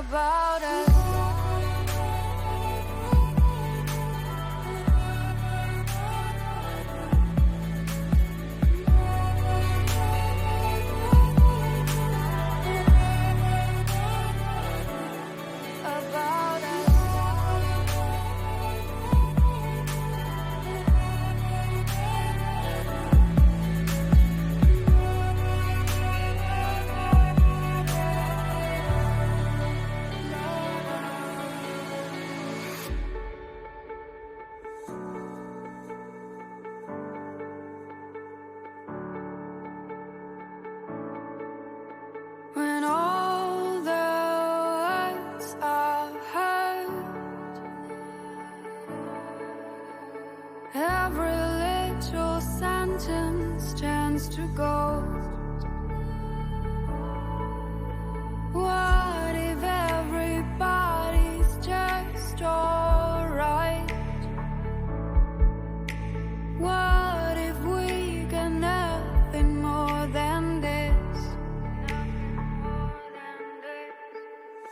about us. When all the words are heard, every little sentence turns to gold. What if everybody's just alright? What if we got nothing more than this?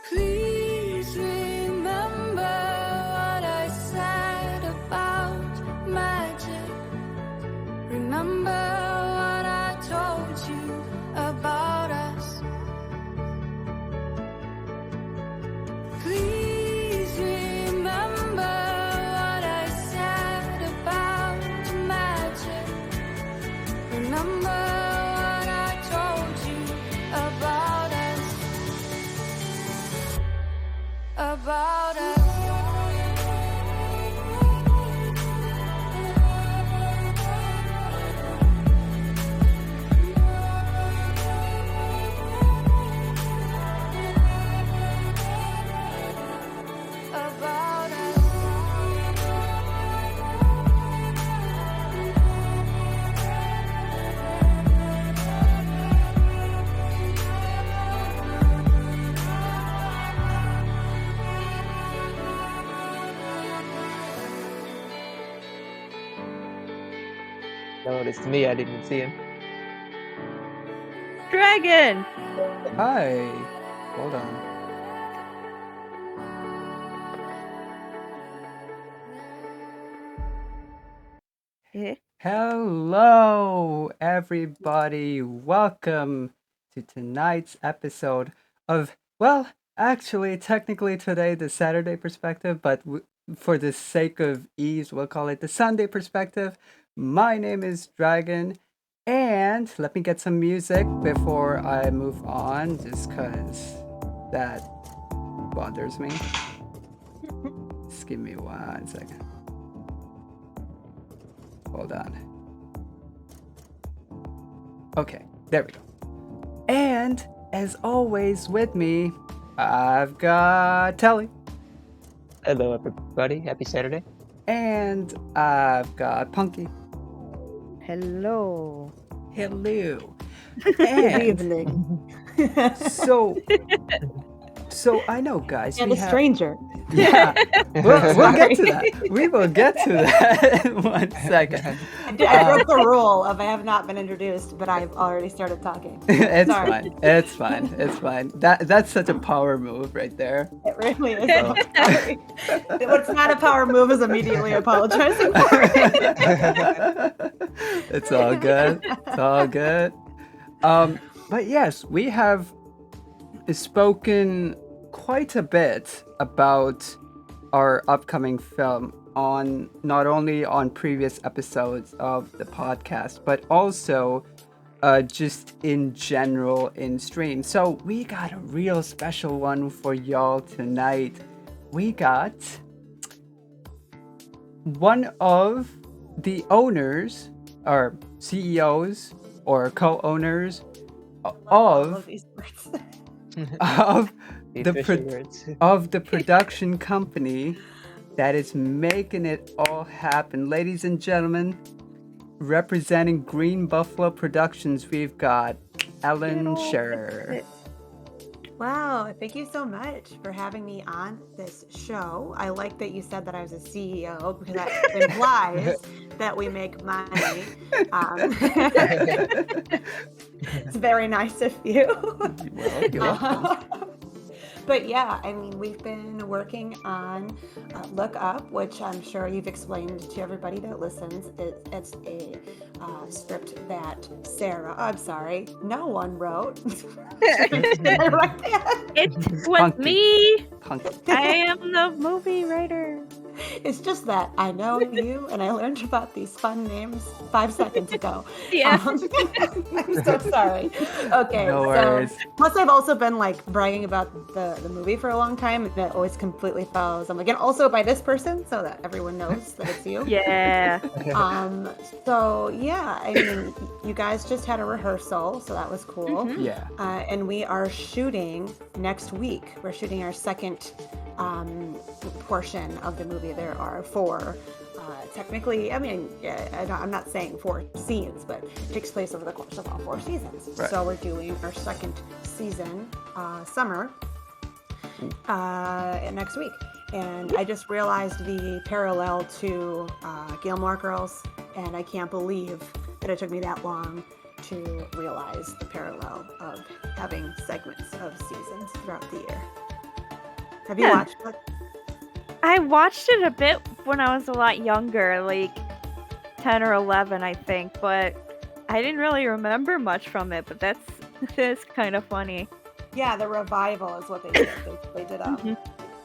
Please remember what I said about magic. Remember what I told you about us. Please remember what I said about magic. Remember what I told you about us. About us. About us. Noticed me, I didn't see him. Dragon! Hi. Hold on. Eh? Hello, everybody. Welcome to tonight's episode of, well, actually, technically today, the Saturday perspective, but for the sake of ease, we'll call it the Sunday perspective. My name is Dragon, and let me get some music before I move on, just because that bothers me. Just give me 1 second. Hold on. Okay, there we go. And as always with me, I've got Telly. Hello, everybody. Happy Saturday. And I've got Punky. Hello. Hello. Good And evening. so I know, guys. And we a have, stranger. yeah, we'll get to Sorry. that. We will get to that in 1 second. I broke the rule of I have not been introduced, but I've already started talking. It's Sorry. fine. It's fine. It's fine. That's such a power move right there. It really is. Oh. Sorry. What's not a power move is immediately apologizing for it. It's all good. It's all good. But yes, we have spoken quite a bit about our upcoming film on not only on previous episodes of the podcast, but also just in general in stream. So we got a real special one for y'all tonight. We got one of the owners or CEOs or co-owners All of of these words. of the official words. of the production company that is making it all happen. Ladies and gentlemen, representing Green Buffalo Productions, we've got Ellen Scherer. Wow, thank you so much for having me on this show. I like that you said that I was a CEO because that implies that we make money. It's very nice of you. Well, you're welcome. But yeah, I mean, we've been working on Look Up, which I'm sure you've explained to everybody that listens. It's a script that no one wrote. Did I write that? It was Punky. me. Punky. I am the movie writer. It's just that I know you, and I learned about these fun names 5 seconds ago. Yeah. I'm so sorry. Okay, No worries. plus I've also been like bragging about the movie for a long time, and it always completely follows. I'm like, and also by this person, so that everyone knows that it's you. Yeah. So yeah, I mean, you guys just had a rehearsal, so that was cool. Mhm. Yeah. And we are shooting next week. We're shooting our second portion of the movie. There are 4. Technically, I mean, I'm not saying 4 scenes, but it takes place over the course of all 4 seasons. Right. So we're doing our second season, summer, next week. And I just realized the parallel to Gilmore Girls, and I can't believe that it took me that long to realize the parallel of having segments of seasons throughout the year. Have you Yeah. watched it? I watched it a bit when I was a lot younger, like 10 or 11, I think, but I didn't really remember much from it, but that's kind of funny. Yeah, the revival is what they did. They did Mhm.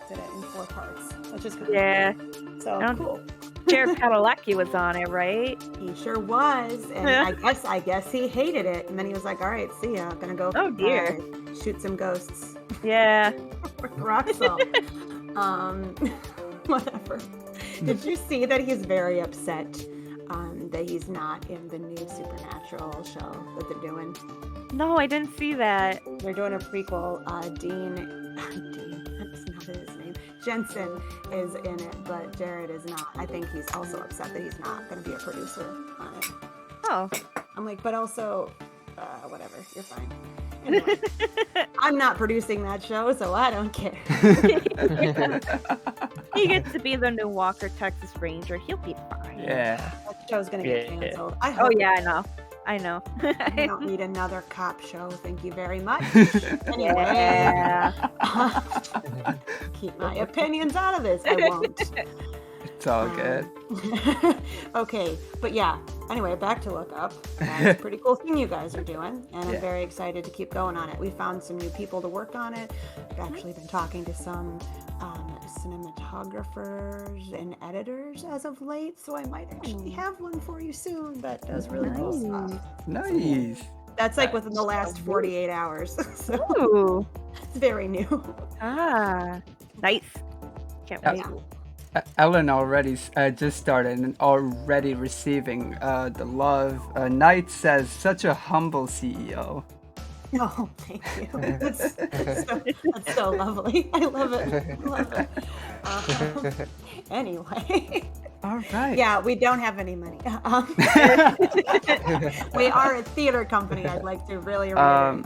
did it in 4 parts, which is kind of Yeah. so don't- cool. Jared Padalecki was on it, right? He sure was, and Yeah. I guess he hated it, and then he was like, "All right, see ya. I'm gonna go Oh, dear. shoot some ghosts." Yeah. Rock salt. Whatever. Did you see that he's very upset that he's not in the new Supernatural show that they're doing? No, I didn't see that. They're doing a prequel. Dean, that's not his name. Jensen is in it, but Jared is not. I think he's also upset that he's not going to be a producer on it. Oh. I'm like, but also, whatever, you're fine. Anyway, I'm not producing that show, so I don't care. He gets to be the new Walker, Texas Ranger. He'll be fine. Yeah. That show's going to get Yeah. canceled. I Oh, hope. yeah, I know. I don't need another cop show. Thank you very much. Anyway, Yeah. keep my opinions out of this. I won't. It's all good. Okay, but yeah. Anyway, back to Look Up. That's a pretty cool thing you guys are doing, and I'm Yeah. very excited to keep going on it. We found some new people to work on it. I've actually been talking to some cinematographers and editors as of late, so I might actually have one for you soon that does really cool stuff. Nice. That's like within the last 48 hours, so Ooh. it's very new. Ah. Nice. Can't wait. Ellen already just started and already receiving the love. Knight says, such a humble CEO. Oh, thank you. That's so lovely. I love it. I love it. Anyway. All right. Yeah, we don't have any money. We are a theater company. I'd like to really reiterate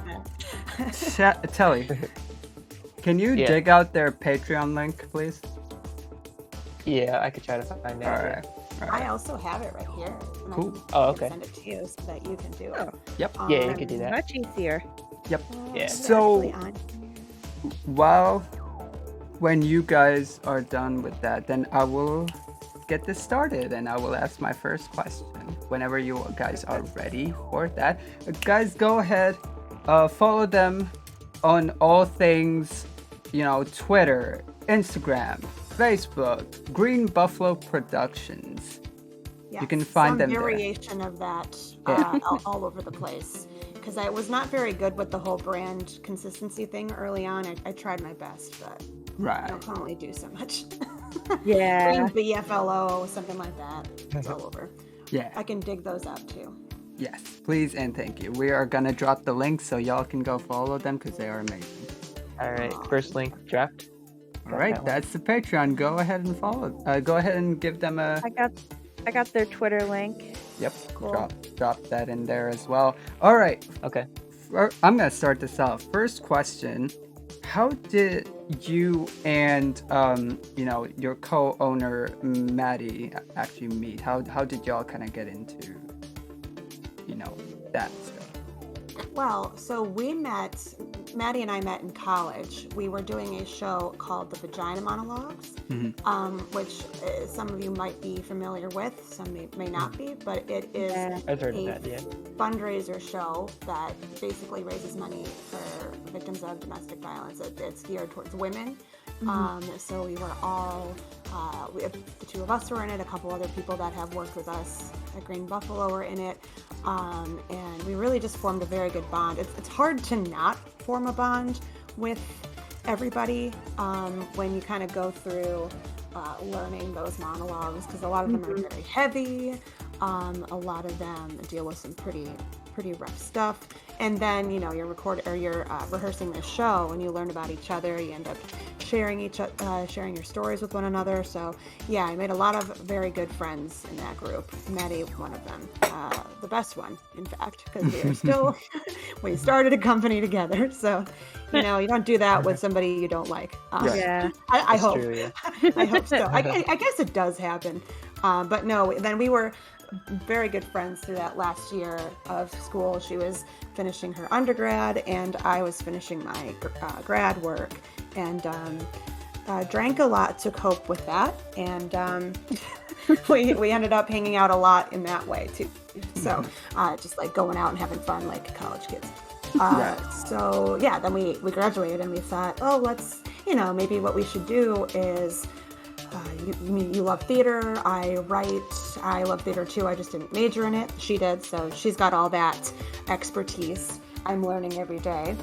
that. Telly, can you Yeah. dig out their Patreon link, please? Yeah, I could try to find that. All yeah. right. All I right. also have it right here. And I Cool. can Oh, okay. send it to you so that you can do it. Oh. Yep. Yeah, you could do that. Much easier. Yeah. It's So- actually on. When you guys are done with that, then I will get this started and I will ask my first question whenever you guys are ready for that. Guys, go ahead, follow them on all things, Twitter, Instagram, Facebook, Green Buffalo Productions. Yes, can find some them there. variation of that Yeah. all over the place. Because I was not very good with the whole brand consistency thing early on. I tried my best, but I Right. don't only do so much. Yeah. Green BFLO, something like that. It's all over. Yeah. I can dig those up too. Yes. Please and thank you. We are gonna drop the links so y'all can go follow them because they are amazing. All right. First link dropped. All right, that's the Patreon. Go ahead and follow. Go ahead and give them a. I got their Twitter link. Yep. Cool. Drop that in there as well. All right. Okay. I'm gonna start this off. First question: how did you and your co-owner Maddie actually meet? How did y'all kind of get into that stuff? Well, so we met Maddie and I met in college, we were doing a show called The Vagina Monologues, which some of you might be familiar with, some may not be, but it is I've heard of a that, yeah. fundraiser show that basically raises money for victims of domestic violence. It's geared towards women. So we were all, the two of us were in it, a couple other people that have worked with us at Green Buffalo were in it, and we really just formed a very good bond. It's hard to not form a bond with everybody when you kind of go through learning those monologues, because a lot of them are very heavy. A lot of them deal with some pretty rough stuff, and then you're rehearsing this show and you learn about each other. You end up sharing your stories with one another. So yeah, I made a lot of very good friends in that group. Maddie, one of them, the best one, in fact, because we are still we started a company together. So you don't do that with somebody you don't like. Yeah, I hope. True, yeah. I hope so. I guess it does happen, but no. Then we were very good friends through that last year of school. She was finishing her undergrad and I was finishing my grad work, and drank a lot to cope with that, and we ended up hanging out a lot in that way too. So just like going out and having fun like college kids. So yeah, then we graduated and we thought, oh, let's, maybe what we should do is you love theater, I write, I love theater too, I just didn't major in it, she did, so she's got all that expertise I'm learning every day,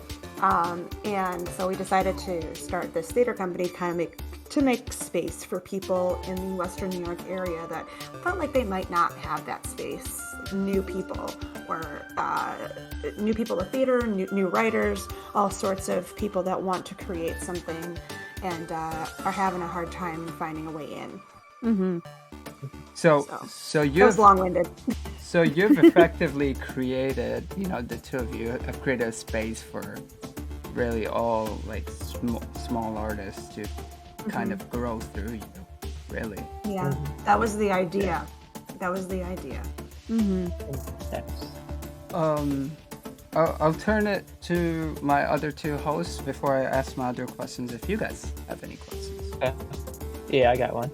and so we decided to start this theater company to make space for people in the Western New York area that felt like they might not have that space, new people to theater, new writers, all sorts of people that want to create something and are having a hard time finding a way in. So that you've was long-winded. So you've effectively created, the two of you have created a space for really all like small artists to kind of grow through you, really. Yeah, that was the idea. I'll turn it to my other two hosts before I ask my other questions, if you guys have any questions. Yeah, I got one.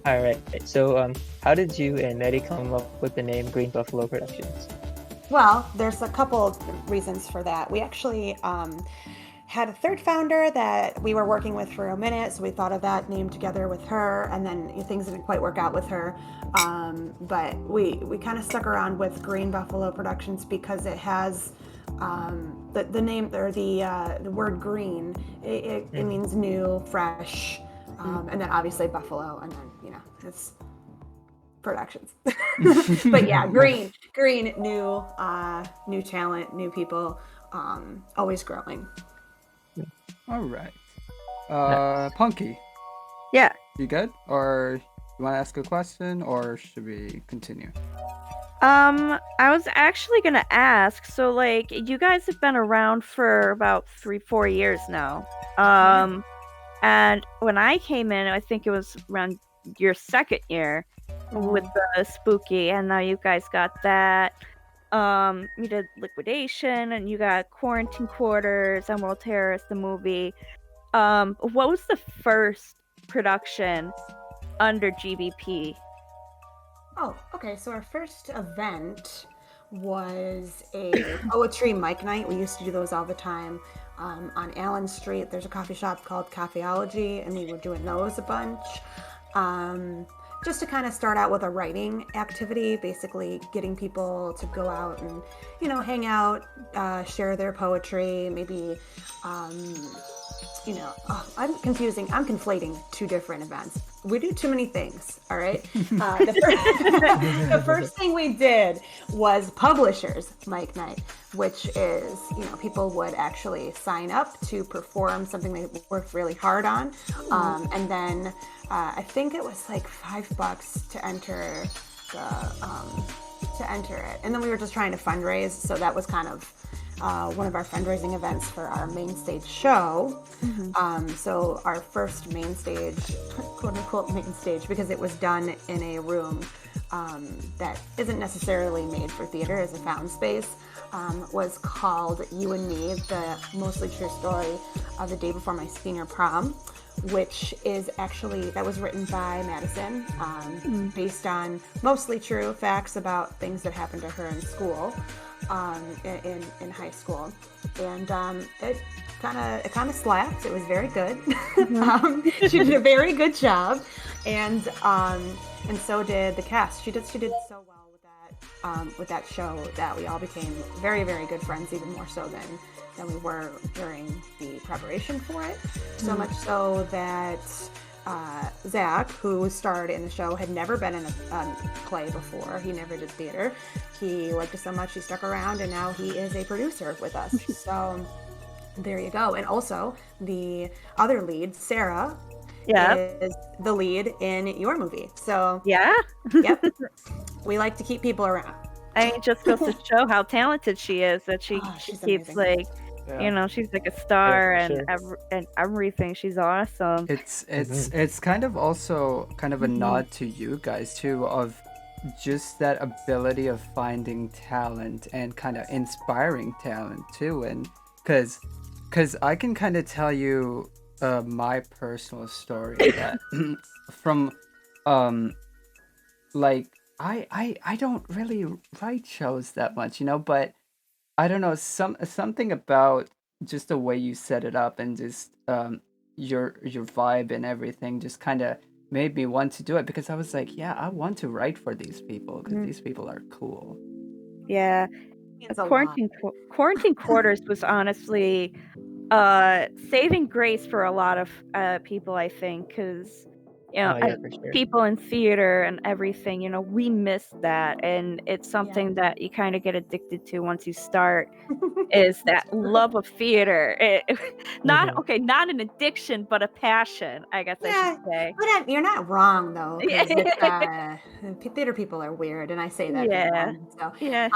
All right. So, how did you and Maddie come up with the name Green Buffalo Productions? Well, there's a couple of reasons for that. We actually had a third founder that we were working with for a minute, so we thought of that name together with her, and then things didn't quite work out with her. But we kind of stuck around with Green Buffalo Productions because it has the name, or the word green. It means new, fresh, and then obviously Buffalo, and then it's productions. But yeah, green, new talent, new people, always growing. All right. Punky. Yeah. You good? Or you want to ask a question, or should we continue? I was actually gonna ask, so like you guys have been around for about 3-4 years now. And when I came in, I think it was around your second year with the spooky, and now you guys got that. You did Liquidation, and you got Quarantine Quarters, Emerald Terrace, the movie. What was the first production under GBP? Oh, okay. So our first event was a poetry mic night. We used to do those all the time. On Allen Street, there's a coffee shop called Coffeeology, and we were doing those a bunch. Just to kind of start out with a writing activity, basically getting people to go out and, hang out, share their poetry, maybe, I'm conflating two different events. We do too many things, all right? The first thing we did was Publishers Mic Night, which is, people would actually sign up to perform something they worked really hard on. And then I think it was like $5 to enter it. And then we were just trying to fundraise, so that was kind of one of our fundraising events for our main stage show. So our first main stage, quote unquote main stage, because it was done in a room that isn't necessarily made for theater, as a found space, was called You and Me, the mostly true story of the day before my senior prom, which is actually, that was written by Madison, based on mostly true facts about things that happened to her in school, in high school. And it kind of slapped. It was very good. She did a very good job, and so did the cast. She did so well with that show that we all became very, very good friends, even more so than we were during the preparation for it. So much so that Zach, who starred in the show, had never been in a play before. He never did theater. He liked it so much he stuck around, and now he is a producer with us. So there you go. And also the other lead, Sarah, is the lead in your movie. So Yeah. yep, we like to keep people around. I mean, it just goes to show how talented she is, that she She's keeps amazing. she's like a star, Yeah, and for and everything. She's awesome. It's kind of also kind of a nod to you guys too, of just that ability of finding talent and kind of inspiring talent too. And because I can kind of tell you my personal story that from like I don't really write shows that much, but I don't know, something about just the way you set it up, and just your vibe and everything just kind of made me want to do it, because I was like, yeah, I want to write for these people, because these people are cool. Yeah. It's a lot. Quarantine Quarters was honestly saving grace for a lot of people, I think, because yeah, for sure. people in theater and everything, we miss that, and it's something that you kind of get addicted to once you start, is that love of theater. Not an addiction, but a passion, I guess I Yeah, should say. but you're not wrong though, because theater people are weird, and I say that being Yeah. one. So, Yeah.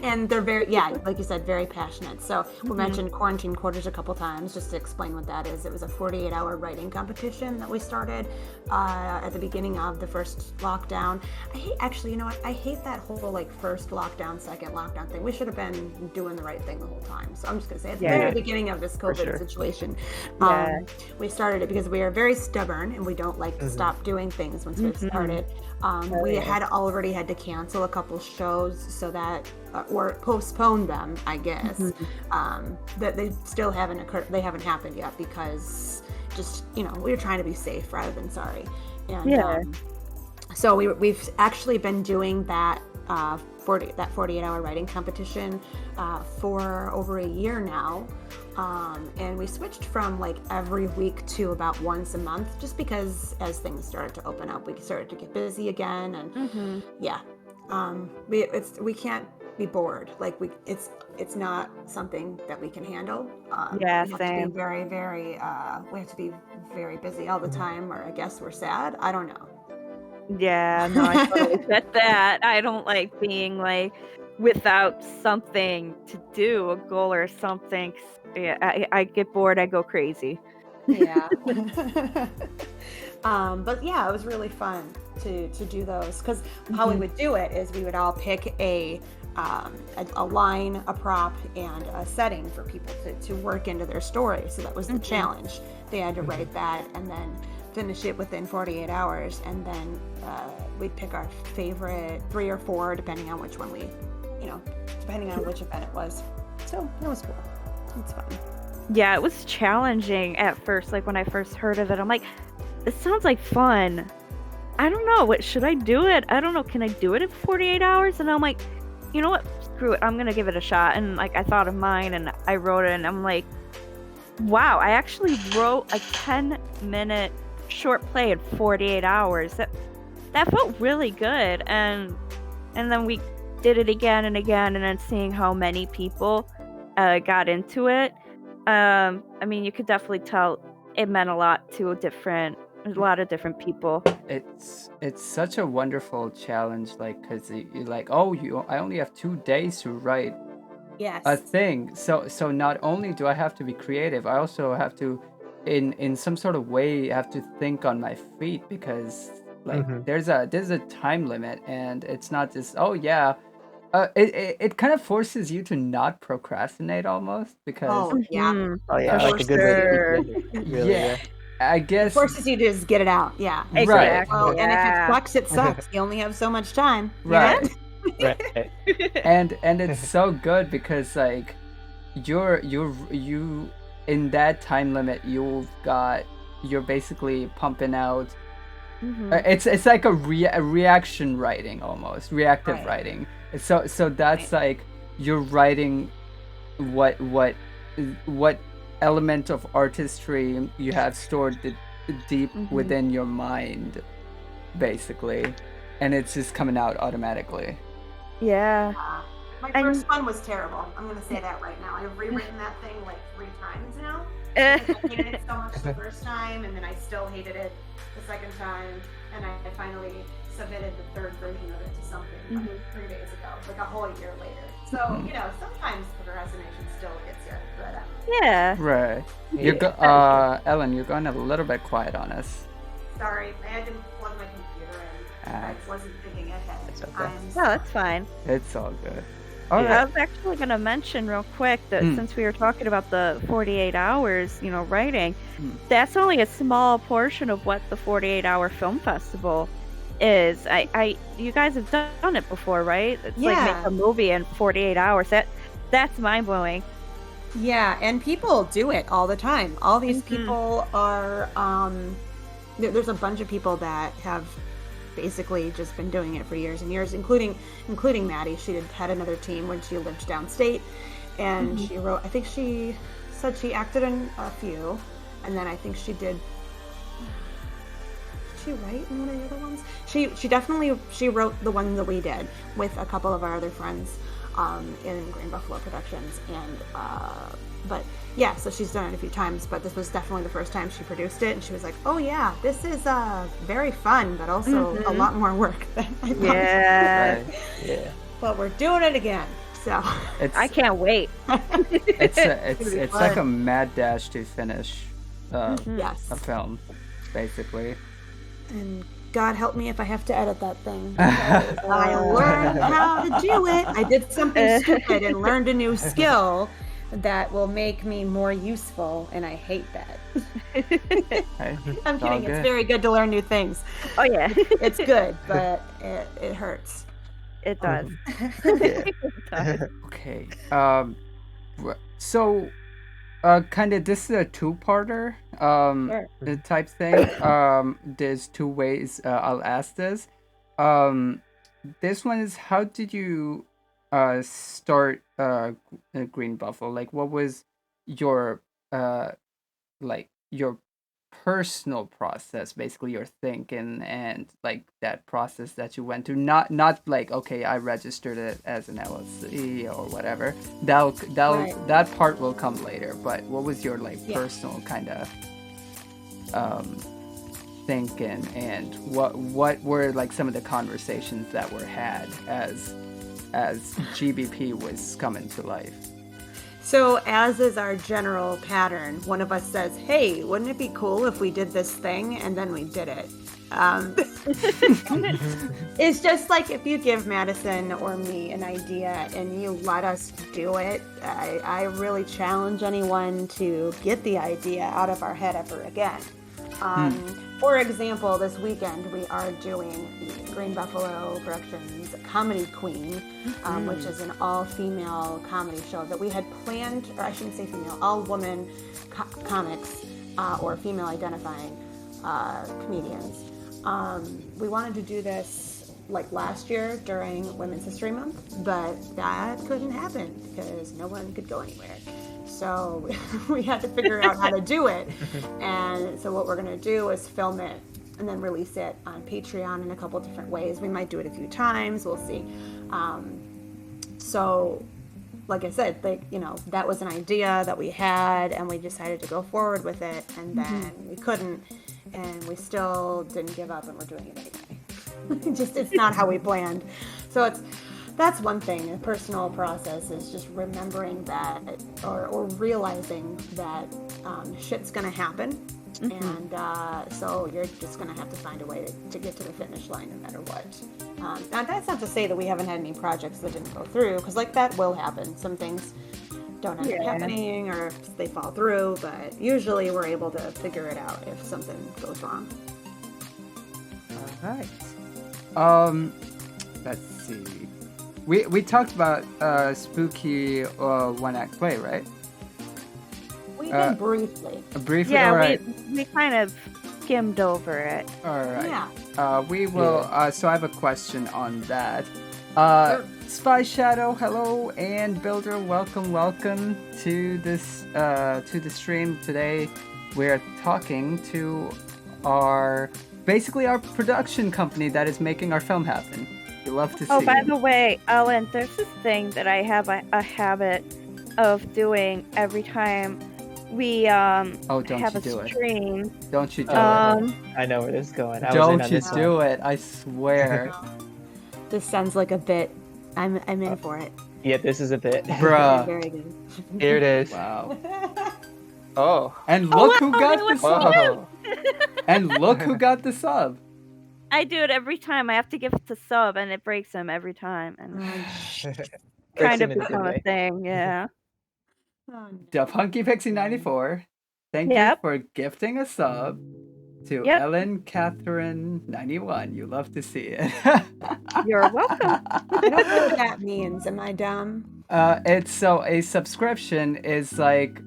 and they're very, like you said, very passionate. So we mentioned Quarantine Quarters a couple times, just to explain what that is. It was a 48-hour writing competition that we started at the beginning of the first lockdown. I hate that whole first lockdown, second lockdown thing. We should have been doing the right thing the whole time. So I'm just gonna say at the very beginning of this COVID situation, we started it because we are very stubborn, and we don't like to stop doing things once we've started. We had already had to cancel a couple shows, so that or postpone them, I guess. That they still haven't occurred. They haven't happened yet, because just we were trying to be safe rather than sorry. And so we've actually been doing that 48-hour writing competition for over a year now. And we switched from every week to about once a month, just because as things started to open up, we started to get busy again, and we can't be bored. It's not something that we can handle. We have to be very, very we have to be very busy all the time, or I guess we're sad. I don't know. Yeah, no, I totally get that. I don't like being without something to do, a goal or something. Yeah, I get bored, I go crazy. Yeah. But yeah, it was really fun to do those, because how we would do it is we would all pick a line, a prop, and a setting for people to work into their story. So that was the challenge. They had to write that and then finish it within 48 hours, and then we'd pick our favorite 3 or 4, depending on which one depending on which event it was. So that was cool. It's fun. Yeah, it was challenging at first. When I first heard of it, I'm like, this sounds like fun. I don't know. What should I do it? I don't know. Can I do it in 48 hours? And I'm like, you know what? Screw it. I'm gonna give it a shot. And I thought of mine, and I wrote it, and I'm like, wow, I actually wrote a 10-minute short play in 48 hours. That felt really good. And then we did it again and again, and then seeing how many people got into it. I mean, you could definitely tell it meant a lot to a lot of different people. It's such a wonderful challenge, because you're I only have 2 days to write a thing. So not only do I have to be creative, I also have to, in some sort of way, have to think on my feet, because Like Mhm. there's a time limit, and it's not just, oh yeah. It kind of forces you to not procrastinate almost, because Oh, yeah. Mhm. Oh yeah, For like a good way to keep sure. busy. Really, yeah, yeah. I It guess forces you to just get it out. Yeah. It's like, right, Exactly. well, and if it Yeah. sucks, it sucks. You only have so much time. right. Right. And it's so good because like you in that time limit you're basically pumping out. Mhm. It's like a reaction writing, almost reactive Right. writing. So that's like you're writing what element of artistry you have stored deep Mhm. within your mind, basically, and it's just coming out automatically. Yeah. My And- first one was terrible. I'm gonna say that right now. I've rewritten that thing like 3 times now. Because I hated it so much the first time, and then I still hated it the second time, and I finally submitted the 3rd version of it to something like 3 days ago, like a whole year later. So, you know, sometimes procrastination still gets you, but Yeah. Right. Yeah. Ellen, you're going a little bit quiet on us. sorry, I had to plug my computer in. I wasn't thinking ahead. It's okay. No, that's fine. It's all good. All Yeah. right. I was actually going to mention real quick that Mm. since we were talking about the 48 hours, writing, Mm. that's only a small portion of what the 48-hour film festival is. You guys have done it before, right? It's like Yeah. make a movie in 48 hours. That's mind blowing. Yeah, and people do it all the time. All these Mhm. people are, there's a bunch of people that have basically just been doing it for years and years, including Maddie. She had another team when she lived downstate, and she wrote, I think she said she acted in a few, and then I think she did she write in one of the other ones? She definitely wrote the one that we did with a couple of our other friends in Green Buffalo Productions, and but yeah, so she's done it a few times, but this was definitely the first time she produced it, and she was like, oh yeah, this is very fun, but also a lot more work than I thought. Yeah. Right. Yeah. But we're doing it again, so It's I can't wait. it's like a mad dash to finish yes. a film, basically. And God help me if I have to edit that thing. I learned how to do it. I did something stupid and learned a new skill that will make me more useful, and I hate that. Hey, I'm it's all kidding. It's good. very good to learn new things. Oh yeah, It's good, but it hurts. it does. Yeah. It does. Okay. So, kind of, this is a two-parter Sure. type thing. There's 2 ways I'll ask this. This one is, how did you start Green Buffalo? Like, what was your your personal process, basically your thinking, and like that process that you went through? Not like, okay, I registered it as an LLC or whatever. Right. That part will come later. But what was your like Yeah. personal kind of thinking, and what were like some of the conversations that were had as GBP was coming to life? So, as is our general pattern, one of us says, hey, wouldn't it be cool if we did this thing? And then we did it. It's just like if you give Madison or me an idea and you let us do it, I really challenge anyone to get the idea out of our head ever again. For example, this weekend we are doing the Green Buffalo Productions Comedy Queen, which is an all-female comedy show that we had planned, or I shouldn't say female, all-woman comics or female-identifying comedians. We wanted to do this like last year during Women's History Month, but that couldn't happen because no one could go anywhere. So we had to figure out how to do it. And so what we're going to do is film it and then release it on Patreon in a couple different ways. We might do it a few times. We'll see. So like I said, that was an idea that we had, and we decided to go forward with it, and then we couldn't, and we still didn't give up, and we're doing it anyway. It's not how we planned. So that's one thing. A personal process is just remembering that, or realizing that shit's gonna happen, Mhm. And so you're just going to have to find a way to get to the finish line no matter what. Now that's not to say that we haven't had any projects that didn't go through, because like that will happen. Some things don't end up Yeah. happening or they fall through, but usually we're able to figure it out if something goes wrong. All right. Let's see. We talked about spooky one-act play, right? We did briefly. Briefly. Yeah, All right. we kind of skimmed over it. All right. Yeah. We will. So I have a question on that. Sure. Spy Shadow, hello, and Builder, welcome to this to the stream today. We're talking to basically our production company that is making our film happen. We love to see. Oh, by the way, Ellen, there's this thing that I have a habit of doing every time we don't have you a do it. stream. Don't you do it. I know where this is going. I was in Don't on you this do one. it. I swear. This sounds like a bit. I'm in for it. Yeah, this is a bit. Bruh. Very good. Here it is. Wow. Oh. And look who wow, got that the was sub. Whoa. And look who got the sub. I do it every time. I have to give it to sub, and it breaks him every time, and kind of Breaks him in a good become a way. thing. Yeah. Oh, no. The Punky Pixie 94. Thank you Yep. for gifting a sub to Yep. Ellen Catherine 91. You love to see it. You're welcome. I don't know what that means. Am I dumb? It's so a subscription is like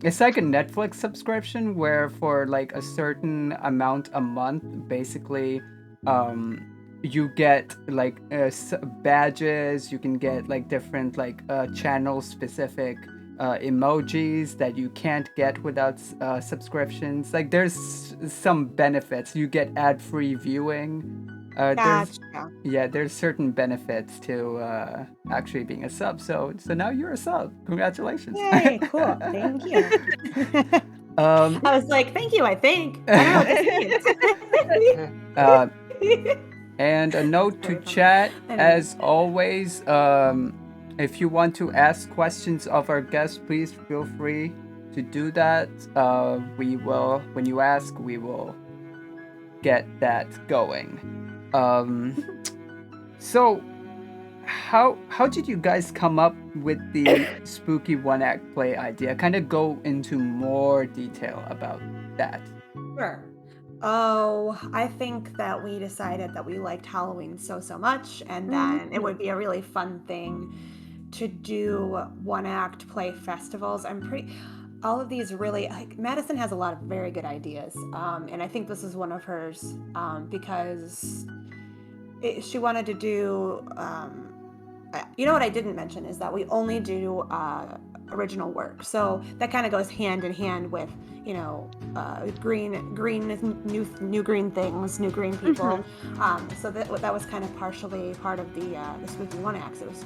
it's like a Netflix subscription where for like a certain amount a month, basically, you get like badges. You can get like different like channel specific emojis that you can't get without subscriptions. Like there's some benefits. You get ad-free viewing. There's certain benefits to actually being a sub. So now you're a sub. Congratulations. Yay, cool. Thank you. Um, I was like, thank you, I think. I don't know what this means. and a note to chat, as always, if you want to ask questions of our guests, please feel free to do that. We will, when you ask, we will get that going. So how did you guys come up with the spooky one-act play idea? Kind of go into more detail about that. Sure. Oh, I think that we decided that we liked Halloween so much, and then it would be a really fun thing to do one-act play festivals. All of these really, like, Madison has a lot of very good ideas, and I think this is one of hers, because she wanted to do, you know what I didn't mention is that we only do original work, so that kind of goes hand in hand with, you know, green is new green things, new green people. So that was kind of partially part of the spooky one acts. It was,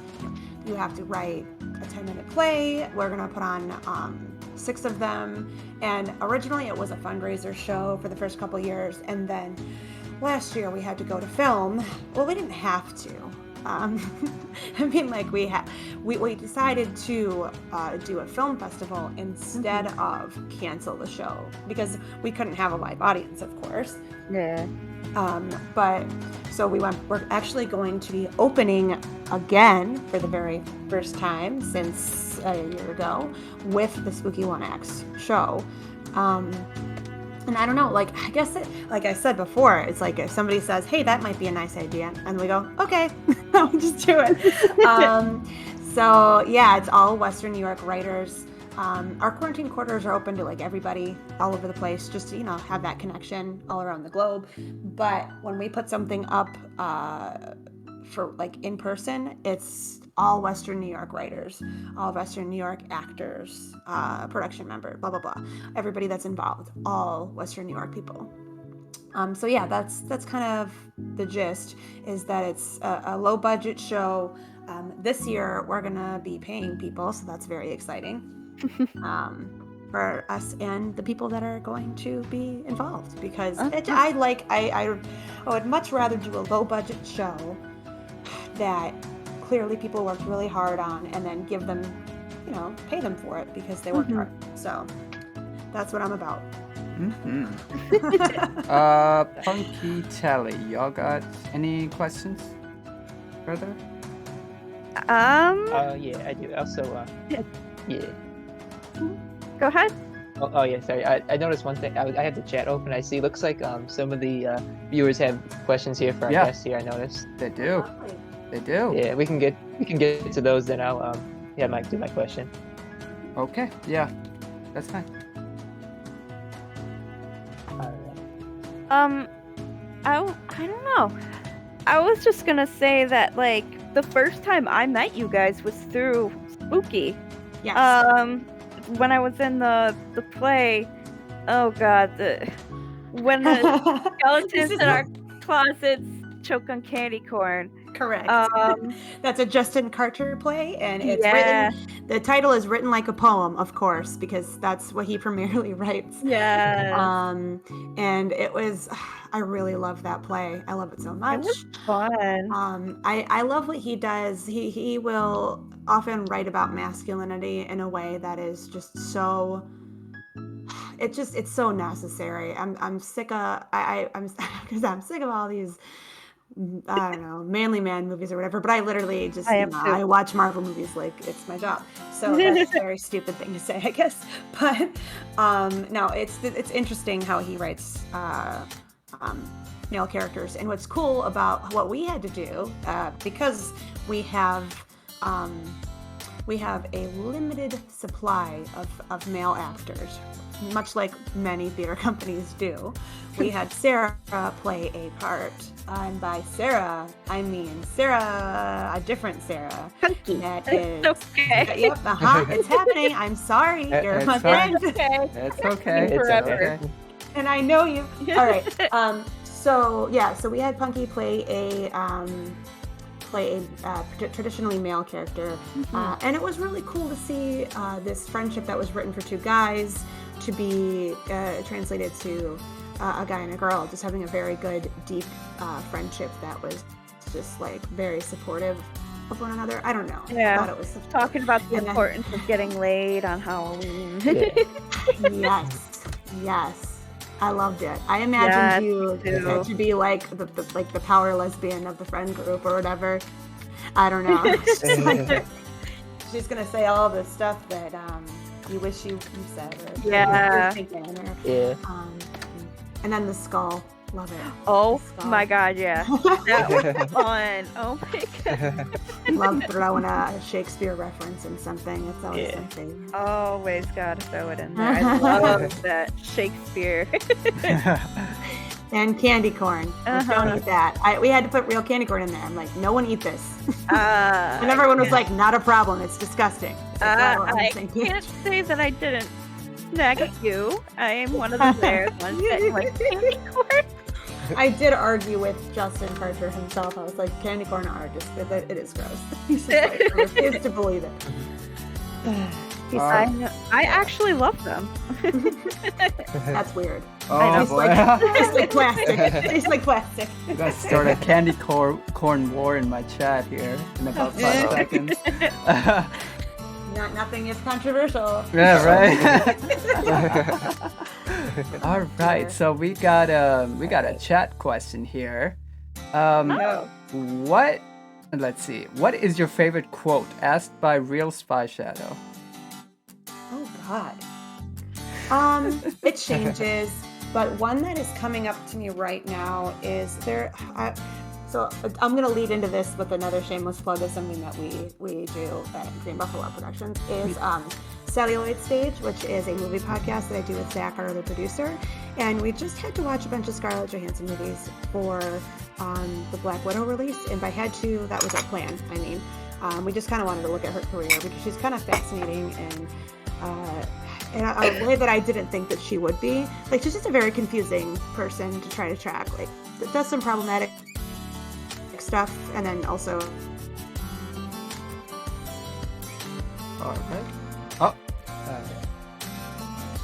you have to write a 10-minute play. We're gonna put on 6 of them, and originally it was a fundraiser show for the first couple years, and then last year we had to go to film. Well, we didn't have to. I mean, like, we decided to do a film festival instead of cancel the show because we couldn't have a live audience, of course. Yeah. But so we're actually going to be opening again for the very first time since a year ago with the Spooky One Acts show. And I don't know, like, I guess like I said before, it's like if somebody says, hey, that might be a nice idea, and we go, okay, we just do it. So yeah, it's all Western New York writers. Our quarantine quarters are open to like everybody all over the place, just to, you know, have that connection all around the globe. But when we put something up for like in person, it's all Western New York writers, all Western New York actors, production member, blah, blah, blah. Everybody that's involved, all Western New York people. So yeah, that's kind of the gist, is that it's a low budget show. This year we're gonna be paying people, so that's very exciting. For us and the people that are going to be involved, because I would much rather do a low budget show that clearly people worked really hard on, and then give them, you know, pay them for it because they worked hard. So that's what I'm about. Punky Telly, y'all got any questions further? Yeah, I do. Also, yeah. Go ahead. Oh, yeah, sorry. I noticed one thing. I had the chat open. I see. Looks like some of the viewers have questions here for our guests here. I noticed. They do. They do. Yeah, we can get to those. Then I'll do my question. Okay. Yeah, that's fine. I don't know. I was just gonna say that, like, the first time I met you guys was through Spooky. Yes. When I was in the play. Oh God, when the skeletons in our closets choke on candy corn. Correct. That's a Justin Carter play, and it's Yeah. written. The title is written like a poem, of course, because that's what he primarily writes. Yeah. And it was. I really love that play. I love it so much. It was fun. I love what he does. He will often write about masculinity in a way that is just so. It's so necessary. I'm sick of because I'm sick of all these. I don't know, manly man movies or whatever, but I literally just, I watch Marvel movies like it's my job. So that's a very stupid thing to say, I guess. But no, it's interesting how he writes male characters. And what's cool about what we had to do, because we have a limited supply of male actors, much like many theater companies do. We had Sarah play a part. And by Sarah, I mean Sarah, a different Sarah. Punky. That is. Okay. Yep, it's happening. I'm sorry. You're my friend. It's okay. Forever. And I know you. All right. So we had Punky play a traditionally male character, and it was really cool to see this friendship that was written for two guys to be translated to a guy and a girl, just having a very good, deep friendship that was just like very supportive of one another. I don't know. Yeah. I thought it was Talking about the importance of getting laid on Halloween. Yes. I loved it. I imagined you to be like the power lesbian of the friend group or whatever. I don't know. She's gonna say all the stuff that you wish you said. Or Yeah. Yeah. And then the skull. Love it. Oh my God, yeah. That was fun. Oh my God. Love throwing a Shakespeare reference in something. It's always my favorite. Always gotta throw it in there. I love that Shakespeare. And candy corn. Don't eat that. We had to put real candy corn in there. I'm like, no one eat this. And everyone was like, not a problem. It's disgusting. I can't say that I didn't snag you. I am one of the rare ones that likes candy corn. I did argue with Justin Carter himself. I was like, candy corn are just it is gross. He's just like, I refuse to believe it. I actually love them. That's weird. Oh boy. Tastes like plastic. Tastes like plastic. Let's start a candy corn war in my chat here in about 5 seconds. Nothing is controversial. Yeah, right. All right, so we got a chat question here. What? Let's see. What is your favorite quote? Asked by Real Spy Shadow. Oh God. It changes, but one that is coming up to me right now is there. So I'm going to lead into this with another shameless plug of something that we do at Green Buffalo Productions is Celluloid Stage, which is a movie podcast that I do with Zach, our other producer. And we just had to watch a bunch of Scarlett Johansson movies for the Black Widow release. And by had to, that was our plan. I mean, we just kind of wanted to look at her career because she's kind of fascinating and in a way that I didn't think that she would be. Like, she's just a very confusing person to try to track. Like, does some problematic stuff, and then also all right. Oh,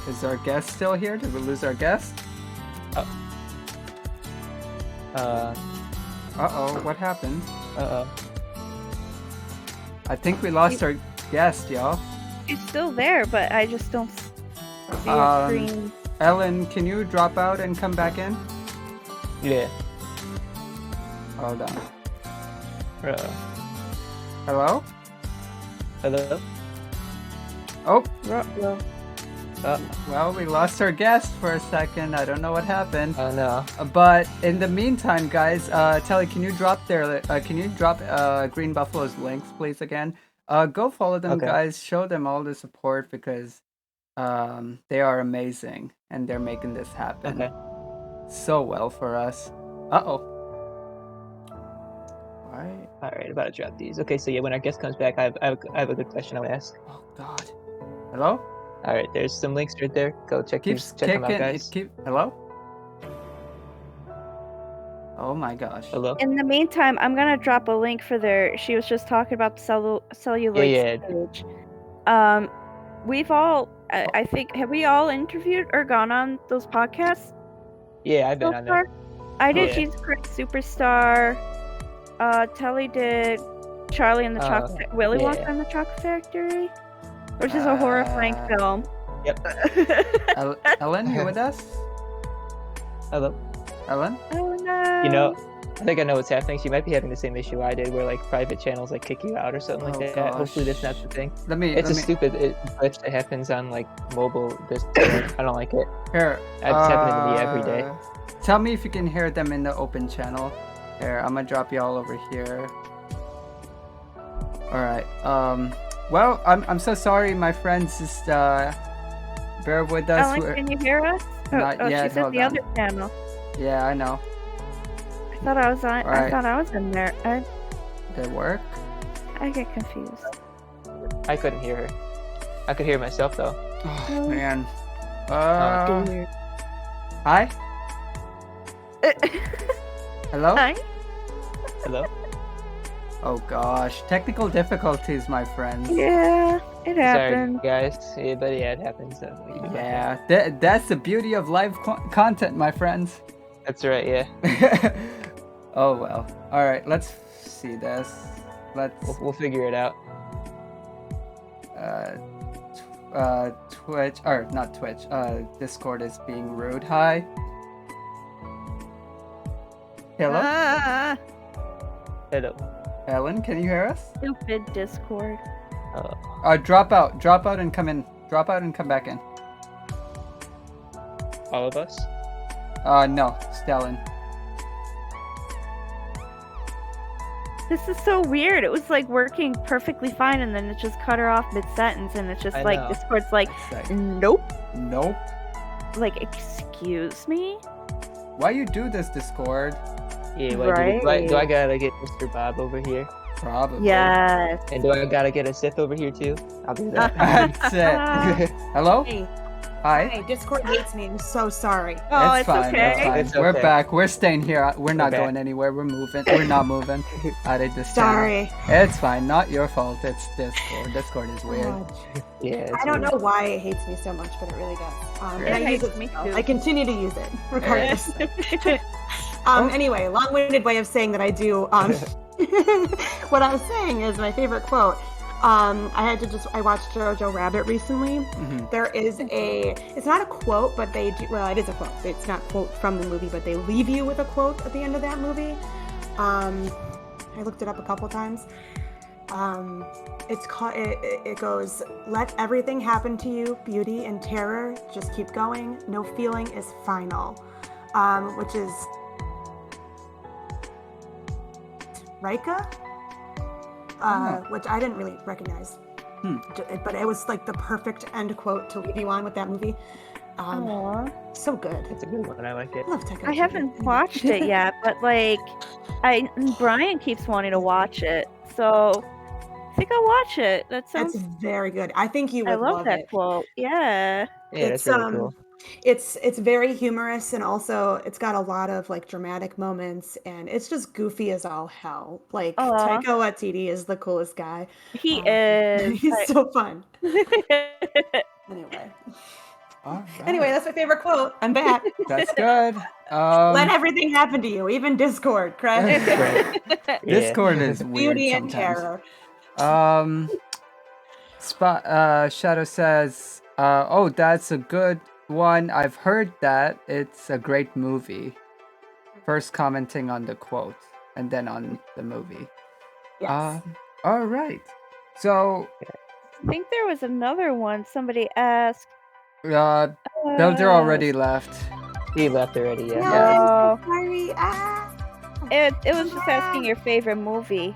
is our guest still here? Did we lose our guest? Uh-oh, what happened? I think we lost our guest, y'all. She's still there, but I just don't see her screen. Ellen, can you drop out and come back in? Yeah. Hold on. Hello? Hello? Oh, Well, well, we lost our guest for a second. I don't know what happened. Oh no. But in the meantime, guys, Telly, can you drop Green Buffalo's links, please, again? Go follow them, Okay. guys. Show them all the support because they are amazing and they're making this happen Okay. so well for us. Uh-oh. Why? All right, about to drop these. Okay, so yeah, when our guest comes back, I have a good question I want to ask. Oh, God. Hello? All right, there's some links right there. Go check Keeps check them out, kicking. guys. Hello? Oh my gosh. Hello. in the meantime, I'm gonna drop a link for their. She was just talking about the celluloid Yeah. stage. We've all, I think, have we all interviewed or gone on those podcasts Yeah, I've been so on there. far? I did Yeah. Jesus Christ Superstar. Telly did Charlie and the Chocolate. Willy yeah. Wonka and the Chocolate Factory, which is a horrifying film. Yep. Ellen, you with us? Hello. Ellen? Oh no. You know, I think I know what's happening. She might be having the same issue I did, where like private channels like kick you out or something Oh, like that. Hopefully that's not gosh. the thing. let It's a me stupid glitch that happens on like mobile. I don't like it. here. It's happening to me every day. Tell me if you can hear them in the open channel. Here, I'm gonna drop you all over here. All right. Well, I'm so sorry, my friends. Just bear with us. Ellen, can you hear us? Not yet, She said hold the on. other channel. Yeah, I know. I thought I was on. I Alright. thought I was in there. They work. I get confused. I couldn't hear her. I could hear myself though. Oh man. Dear. Hi. Hello. Hi. Hello. Oh gosh, technical difficulties, my friends. Yeah, it happened. Sorry, guys. Yeah, but yeah, it happens. So we can do that. Yeah, that's the beauty of live content, my friends. That's right. Yeah. Oh well. All right, let's see this. Let's We'll figure it out. Twitch or not Twitch. Discord is being rude. Hi. Hello, Hello. Ellen. Can you hear us? Stupid Discord. Drop out and come in. Drop out and come back in. All of us. No, Stellan. This is so weird. It was like working perfectly fine, and then it just cut her off mid-sentence, and it's just I like know. Discord's like, It's like, nope. nope. Like, excuse me? Why you do this, Discord? Yeah. Do I gotta get Mr. Bob over here? Probably. Yes. And do I gotta get a Sith over here too? I'll do that. That's it. Hello? Hey, Hi. hey, Discord hates me. I'm so sorry. Oh, it's fine, okay. It's fine. It's We're okay. back. We're staying here. We're not back. going anywhere. We're moving. We're not moving out of this channel. Sorry. It's fine. Not your fault. It's Discord. Discord is weird. God. Yeah. it's I don't weird. know why it hates me so much, but it really does. And It I use hates it. me still. too. I continue to use it, regardless. Oh. Anyway, long-winded way of saying that I do. What I was saying is my favorite quote. I watched Jojo Rabbit recently. Mhm. There is it's not a quote, but they do, well, it is a quote. It's not a quote from the movie, but they leave you with a quote at the end of that movie. I looked it up a couple times. It's called, it goes, "Let everything happen to you, beauty and terror, just keep going. No feeling is final." Which is Rika, which I didn't really recognize. But it was like the perfect end quote to leave you on with that movie. Aw. So good. It's a good one. I like it. I love Taika I Waititi. haven't watched it yet, but like, Brian keeps wanting to watch it, so I think I'll watch it. That sounds. It's very good. I think you would I love that it. quote. Yeah. Yeah, that's really cool. It's very humorous, and also it's got a lot of like dramatic moments, and it's just goofy as all hell. Like Aw. Taika Waititi is the coolest guy. He is. He's so fun. Anyway. All right. Anyway, that's my favorite quote. I'm back. That's good. Let everything happen to you, even Discord, correct? Yeah. Discord is weird Beauty and sometimes. terror. Shadow says, "Oh, that's a good one, I've heard that it's a great movie. First commenting on the quote, and then on the movie. Yes. All right. So, I think there was another one. Somebody asked. Builder already left. He left already, No, yeah. I'm so sorry. Ah. It was just asking your favorite movie.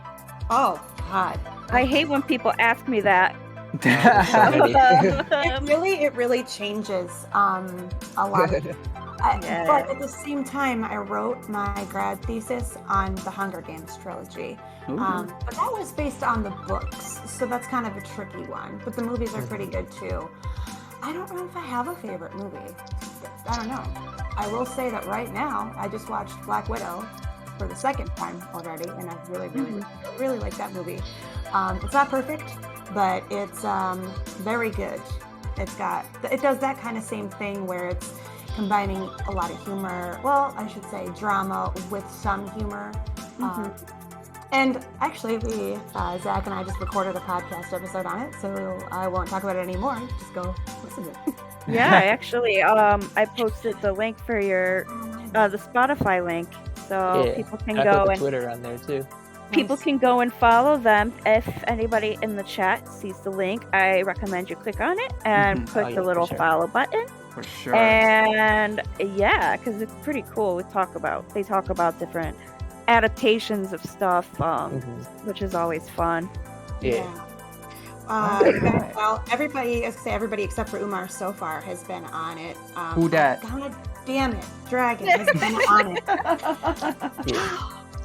Oh God. I hate when people ask me that. It really changes a lot. Yeah. But at the same time, I wrote my grad thesis on the Hunger Games trilogy. But that was based on the books, so that's kind of a tricky one. But the movies are pretty good too. I don't know if I have a favorite movie. I don't know. I will say that right now, I just watched Black Widow for the second time already, and I really like that movie. It's not perfect, but it's very good. It does that kind of same thing where it's combining a lot of humor. Well, I should say drama with some humor. And actually, Zach and I just recorded a podcast episode on it, so I won't talk about it anymore. Just go listen to it. Yeah, actually, I posted the link for your the Spotify link, so people can I go put the and Twitter on there too. people can go and follow them. If anybody in the chat sees the link, I recommend you click on it and Mhm. click Oh, yeah, the for little sure. follow button. For sure. And yeah, because it's pretty cool. They talk about different adaptations of stuff, which is always fun. Yeah. Alright. Well, everybody except for Umar so far has been on it. Who dat? God damn it, Dragon has been on it.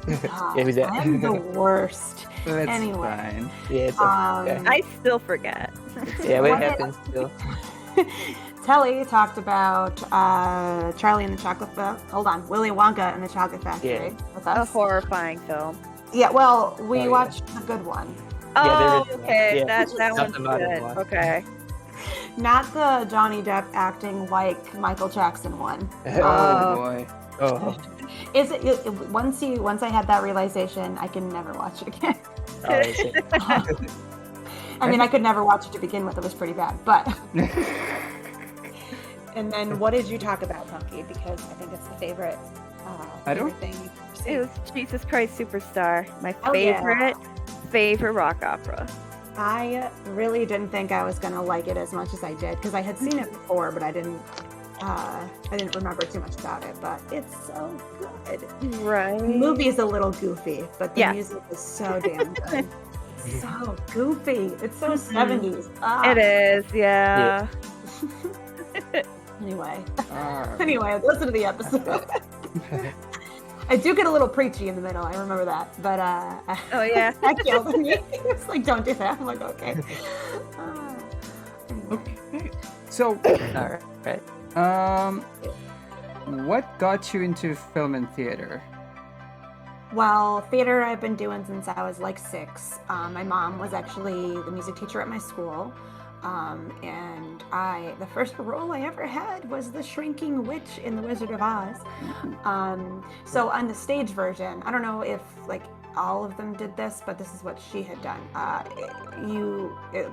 Yeah, who's that? I'm the worst. It's Anyway. fine. Yeah, it's I still forget. yeah, what What- happens still? Telly talked about Charlie and the Chocolate Factory. Hold on, Willy Wonka and the Chocolate Factory Yeah. with A us. horrifying film. Yeah, well, we yeah. watched the good one, Yeah, there Oh, is one. okay, Yeah. that Not one's the modern good. one. Okay. not the Johnny Depp acting like Michael Jackson one. Oh boy. Oh, Is it once I had that realization, I can never watch it again. I see. I mean, I could never watch it to begin with. It was pretty bad, but. And then, what did you talk about, Punky? Because I think it's the favorite. I don't- favorite thing you've seen. It was Jesus Christ Superstar, my Oh, yeah. favorite rock opera. I really didn't think I was gonna like it as much as I did because I had seen it before, but I didn't remember too much about it. But it's so good. Right. The movie is a little goofy, but the Yeah. music is so damn good. So goofy. It's so 70s. Ah. It is, yeah. Anyway, Alright. listen to the episode. I do get a little preachy in the middle. I remember that, but Oh yeah. that killed me. It's like, don't do that. I'm like, okay. Anyway. Okay. So, all right. what got you into film and theater? Well, theater I've been doing since I was like 6. My mom was actually the music teacher at my school. And the first role I ever had was the shrinking witch in The Wizard of Oz. So on the stage version, I don't know if like all of them did this, but this is what she had done.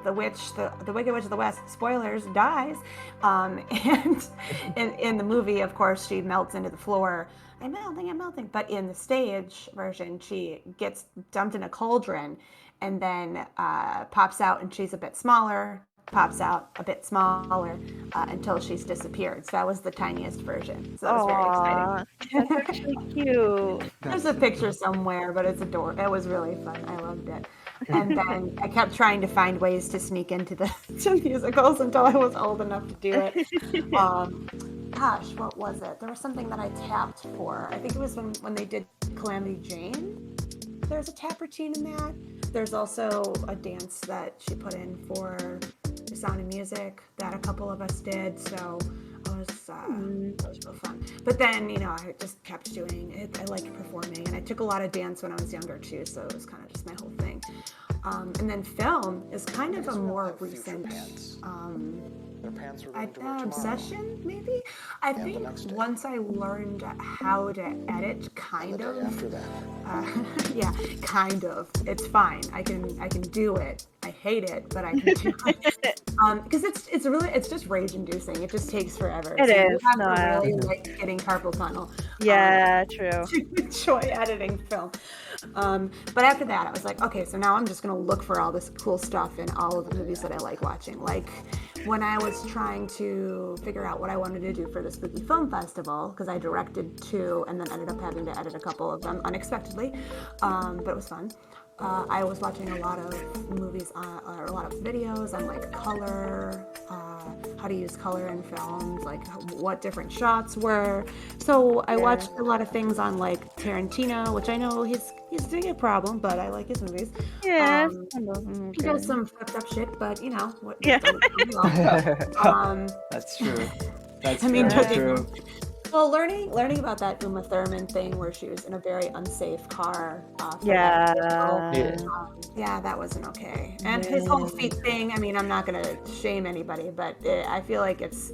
The Wicked Witch of the West, spoilers, dies. And in the movie, of course, she melts into the floor. I'm melting. But in the stage version, she gets dumped in a cauldron and then pops out, and she's a bit smaller, pops out a bit smaller until she's disappeared. So that was the tiniest version. So that was very exciting. That's actually cute. There's a picture somewhere, but it's adorable. It was really fun. I loved it. And then I kept trying to find ways to sneak into the to musicals until I was old enough to do it. Gosh, what was it? There was something that I tapped for. I think it was when they did Calamity Jane. There's a tap routine in that. There's also a dance that she put in for The Sound of Music that a couple of us did. So it was real fun. But then, I just kept doing it. I liked performing, and I took a lot of dance when I was younger too. So it was kind of just my whole thing. And then film is kind of a more recent obsession, maybe. I think once I learned how to edit, kind of. Yeah, kind of. It's fine. I can do it. I hate it, but I can do it. Because it's just rage inducing. It just takes forever. It so you is, have no. to really like getting carpal tunnel. Yeah, true. To enjoy editing film. But after that, I was like, okay, so now I'm just gonna look for all this cool stuff in all of the movies that I like watching. Like when I was trying to figure out what I wanted to do for the Spooky Film Festival, because I directed 2 and then ended up having to edit a couple of them unexpectedly, but it was fun. I was watching a lot of movies or a lot of videos on like color, how to use color in films, like what different shots were. So I watched a lot of things on like Tarantino, which I know he's doing a problem, but I like his movies. Yeah. He does some fucked up shit, but you know what? Yeah. That's true. That's I mean, very true. Well, learning about that Uma Thurman thing where she was in a very unsafe car. Yeah. Yeah, that wasn't okay. And his whole feet thing. I mean, I'm not gonna shame anybody, but I feel like it's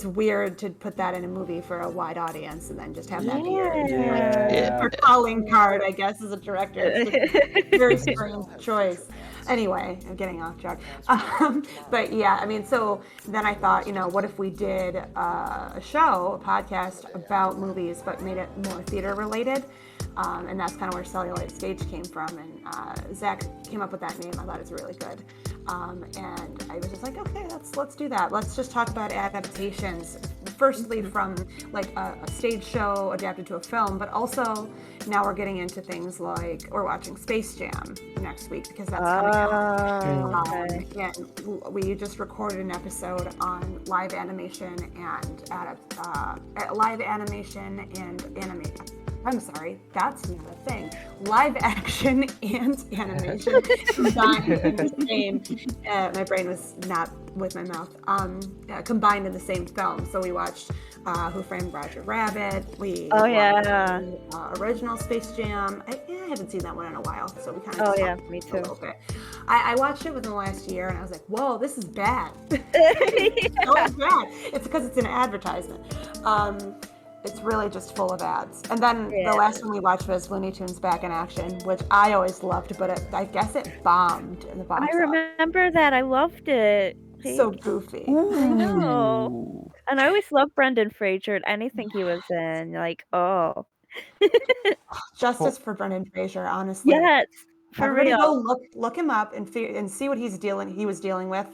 weird to put that in a movie for a wide audience and then just have that be your calling card, I guess, as a director. It's a very strange choice. Anyway, I'm getting off track. But yeah, I mean, so then I thought, you know, what if we did a podcast about movies, but made it more theater related? And that's kind of where Celluloid Stage came from. And Zach came up with that name. I thought it was really good. And I was just like, okay, let's do that. Let's just talk about adaptations. Firstly, from like a stage show adapted to a film, but also now we're getting into things like we're watching Space Jam next week because that's coming out. And we just recorded an episode on live animation and animation. I'm sorry, that's not a thing. Live action and animation combined in the same. My brain was not with my mouth. Combined in the same film. So we watched Who Framed Roger Rabbit. We watched the original Space Jam. I haven't seen that one in a while, so we kind of me a too. little bit. I watched it within the last year, and I was like, "Whoa, this is bad." It's bad. It's because it's an advertisement. It's really just full of ads. And then the last one we watched was Looney Tunes Back in Action, which I always loved, but I guess it bombed in the box office. I remember that. I loved it. So goofy. I know. And I always loved Brendan Fraser and anything he was in. Like, oh. Justice for Brendan Fraser, honestly. Yes, for Everybody real. go look him up and see what he was dealing with.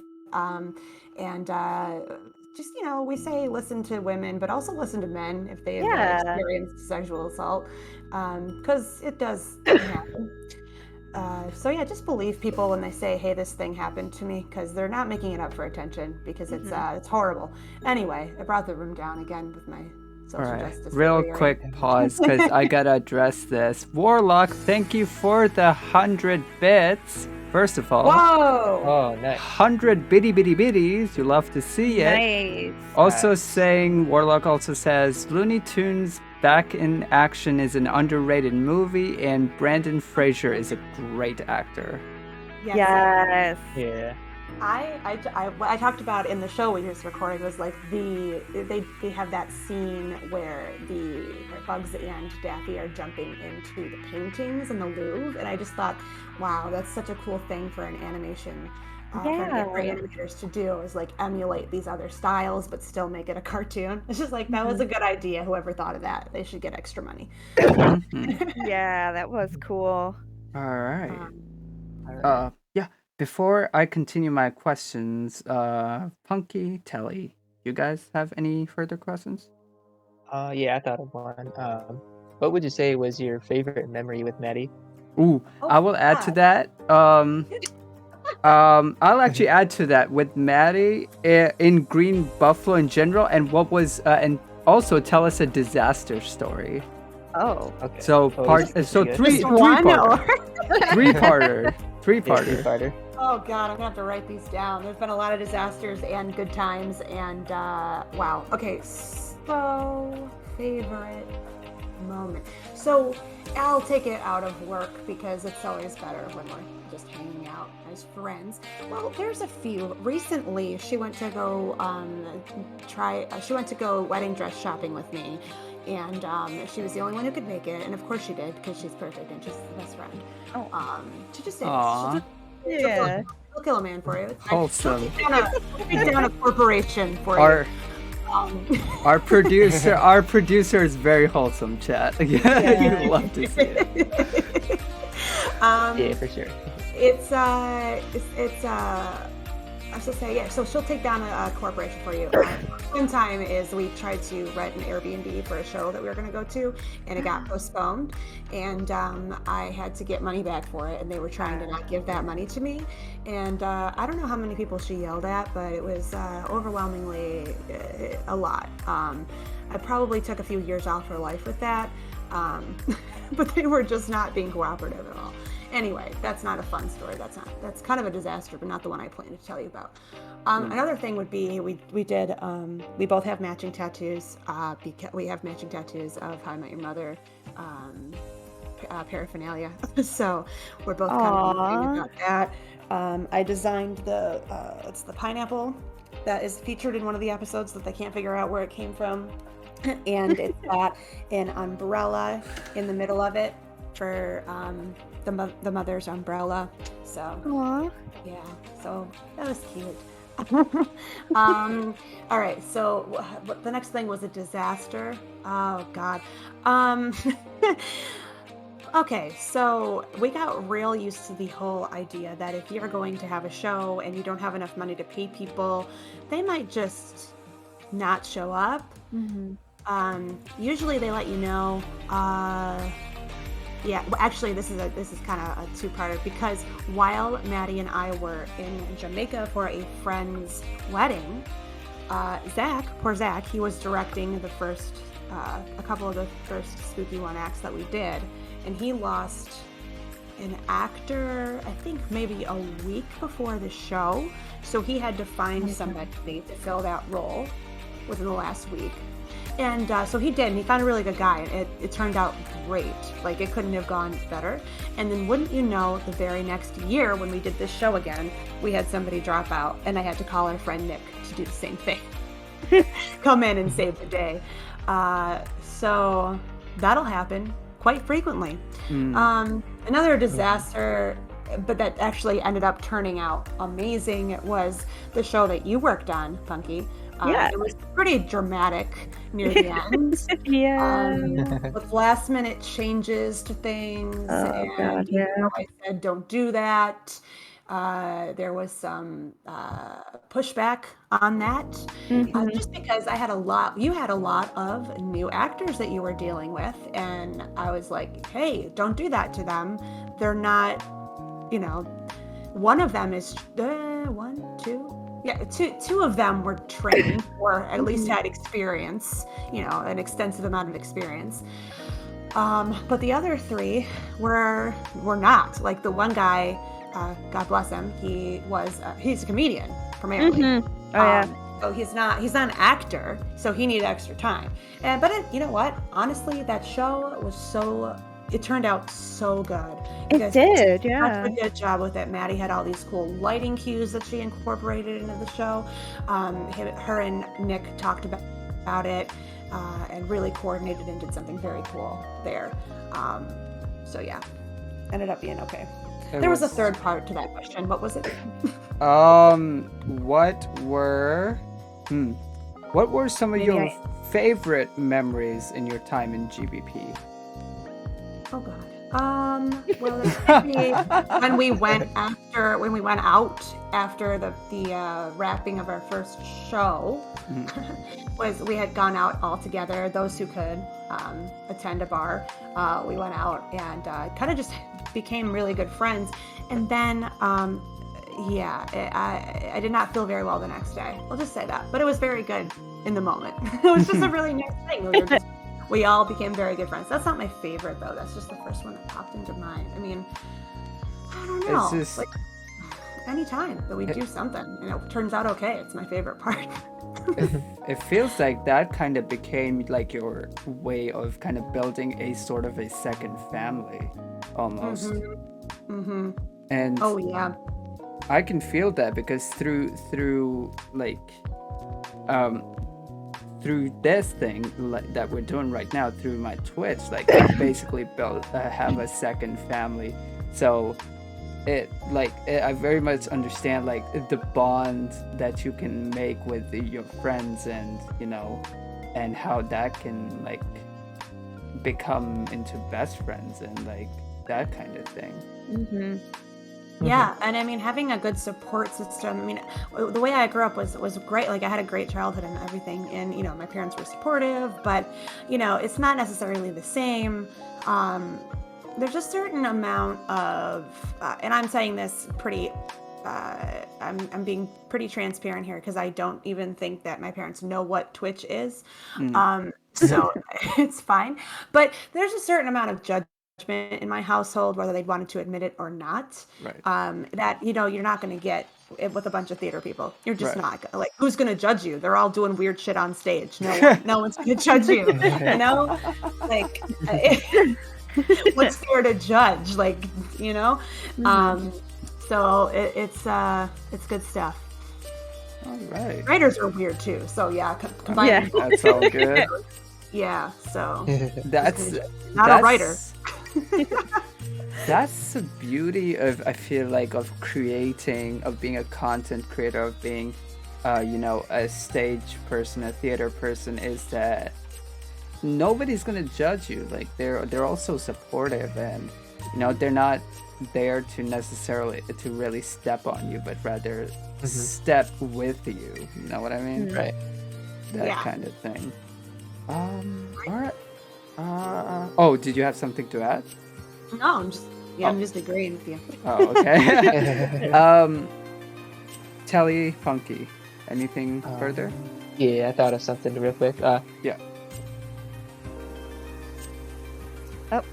Just, you know, we say listen to women, but also listen to men if they have experienced sexual assault, because it does happen. So yeah, just believe people when they say, "Hey, this thing happened to me," because they're not making it up for attention, because it's horrible. Anyway, I brought the room down again with my social justice. Real quick pause, because I gotta address this. Warlock, thank you for the 100 bits. First of all, whoa! Oh, nice. 100 bitty bitties. You love to see it. Nice. Also saying, Warlock also says, Looney Tunes Back in Action is an underrated movie, and Brendan Fraser is a great actor. Yes. Yeah. I talked about in the show we just recorded was like they have that scene where Bugs and Daffy are jumping into the paintings in the Louvre, and I just thought, wow, that's such a cool thing for an animation. For animators to do is like emulate these other styles but still make it a cartoon. It's just like that was a good idea. Whoever thought of that, they should get extra money. Yeah, that was cool. All right. Before I continue my questions, Punky, Telly, you guys have any further questions? Yeah, I thought of one. What would you say was your favorite memory with Maddie? I will add to that. I'll actually add to that with Maddie in Green Buffalo in general, and what was and also tell us a disaster story. Oh, okay. So three-parter. Oh God, I'm gonna have to write these down. There's been a lot of disasters and good times, and wow. Okay, so favorite moment. So I'll take it out of work because it's always better when we're just hanging out as friends. Well, there's a few. Recently, she went to go wedding dress shopping with me, and she was the only one who could make it, and of course she did because she's perfect and she's the best friend. She just did. Yeah. We'll kill a man for you. It's fine. Wholesome. We'll take down a corporation for Our you. our producer is very wholesome, chat. Yeah, you'd love to see it. Yeah, for sure. It's I should say, yeah, so she'll take down a corporation for you. One time is we tried to rent an Airbnb for a show that we were going to go to, and it got postponed, and I had to get money back for it, and they were trying to not give that money to me, and I don't know how many people she yelled at, but it was overwhelmingly a lot. I probably took a few years off her life with that, but they were just not being cooperative at all. Anyway, that's not a fun story. That's kind of a disaster, but not the one I planned to tell you about. Another thing would be we both have matching tattoos. Because we have matching tattoos of How I Met Your Mother paraphernalia. So we're both kind of thinking about that. I designed it's the pineapple that is featured in one of the episodes that they can't figure out where it came from, and it's got an umbrella in the middle of it for the mother's umbrella. So yeah, so that was cute. All right, so the next thing was a disaster. Oh God. Okay, so we got real used to the whole idea that if you're going to have a show and you don't have enough money to pay people, they might just not show up. Usually they let you know. Yeah, well, actually, this is kind of a two-parter, because while Maddie and I were in Jamaica for a friend's wedding, Zach, he was directing a couple of the first Spooky One acts that we did, and he lost an actor, I think maybe a week before the show, so he had to find somebody to fill that role within the last week. And so he did, and he found a really good guy, and it turned out great. Like, it couldn't have gone better. And then wouldn't you know, the very next year when we did this show again, we had somebody drop out, and I had to call our friend Nick to do the same thing. Come in and save the day. So that'll happen quite frequently. Another disaster, but that actually ended up turning out amazing, was the show that you worked on, Funky. It was pretty dramatic near the end. With last minute changes to things. God, yeah. I said, don't do that. There was some pushback on that. Just because you had a lot of new actors that you were dealing with. And I was like, hey, don't do that to them. They're not, one of them is two of them were trained or at least had experience, an extensive amount of experience. But the other three were not. Like the one guy, God bless him, he's a comedian primarily. So he's not an actor, so he needed extra time. But you know what? Honestly, that show was it turned out so good. It did, yeah. Such a good job with it. Maddie had all these cool lighting cues that she incorporated into the show. Her and Nick talked about it and really coordinated and did something very cool there. So yeah, ended up being okay. There was a third part to that question. What was it? What were some of your favorite memories in your time in GBP? Oh God. Well, when we went out after the wrapping of our first show, was we had gone out all together. Those who could attend a bar, we went out and kind of just became really good friends. And then, I did not feel very well the next day. I'll just say that. But it was very good in the moment. It was just a really nice thing. We all became very good friends. That's not my favorite, though. That's just the first one that popped into mind. I mean, I don't know. It's just... like, anytime that we do something and it turns out okay, it's my favorite part. It feels like that kind of became like your way of kind of building a sort of a second family, almost. And oh yeah, I can feel that because through this thing that we're doing right now through my Twitch, like I basically have a second family. So I very much understand like the bond that you can make with your friends, and and how that can like become into best friends and like that kind of thing. Mm-hmm. Yeah, and I mean, having a good support system. I mean, the way I grew up was great. Like I had a great childhood and everything, and my parents were supportive, but it's not necessarily the same. There's a certain amount of, and I'm saying this pretty. I'm being pretty transparent here because I don't even think that my parents know what Twitch is. So it's fine. But there's a certain amount of judgment in my household, whether they'd wanted to admit it or not. Right. That you're not going to get it with a bunch of theater people. You're just Right. not like, who's going to judge you? They're all doing weird shit on stage. No one's going to judge you. Like what's there to judge? Like so it's good stuff. All right. Writers are weird too. So yeah, Yeah. That's all good. Yeah. So That's not a writer. That's the beauty of, I feel like, of creating, of being a content creator, of being a stage person, a theater person, is that nobody's gonna judge you. Like they're also supportive, and they're not there to necessarily to really step on you, but rather step with you. You know what I mean? Right. That kind of thing. All right. Oh, did you have something to add? No, I'm just agreeing with you. Oh, okay. Telly, Funky, anything further? Yeah, I thought of something real quick. Yeah.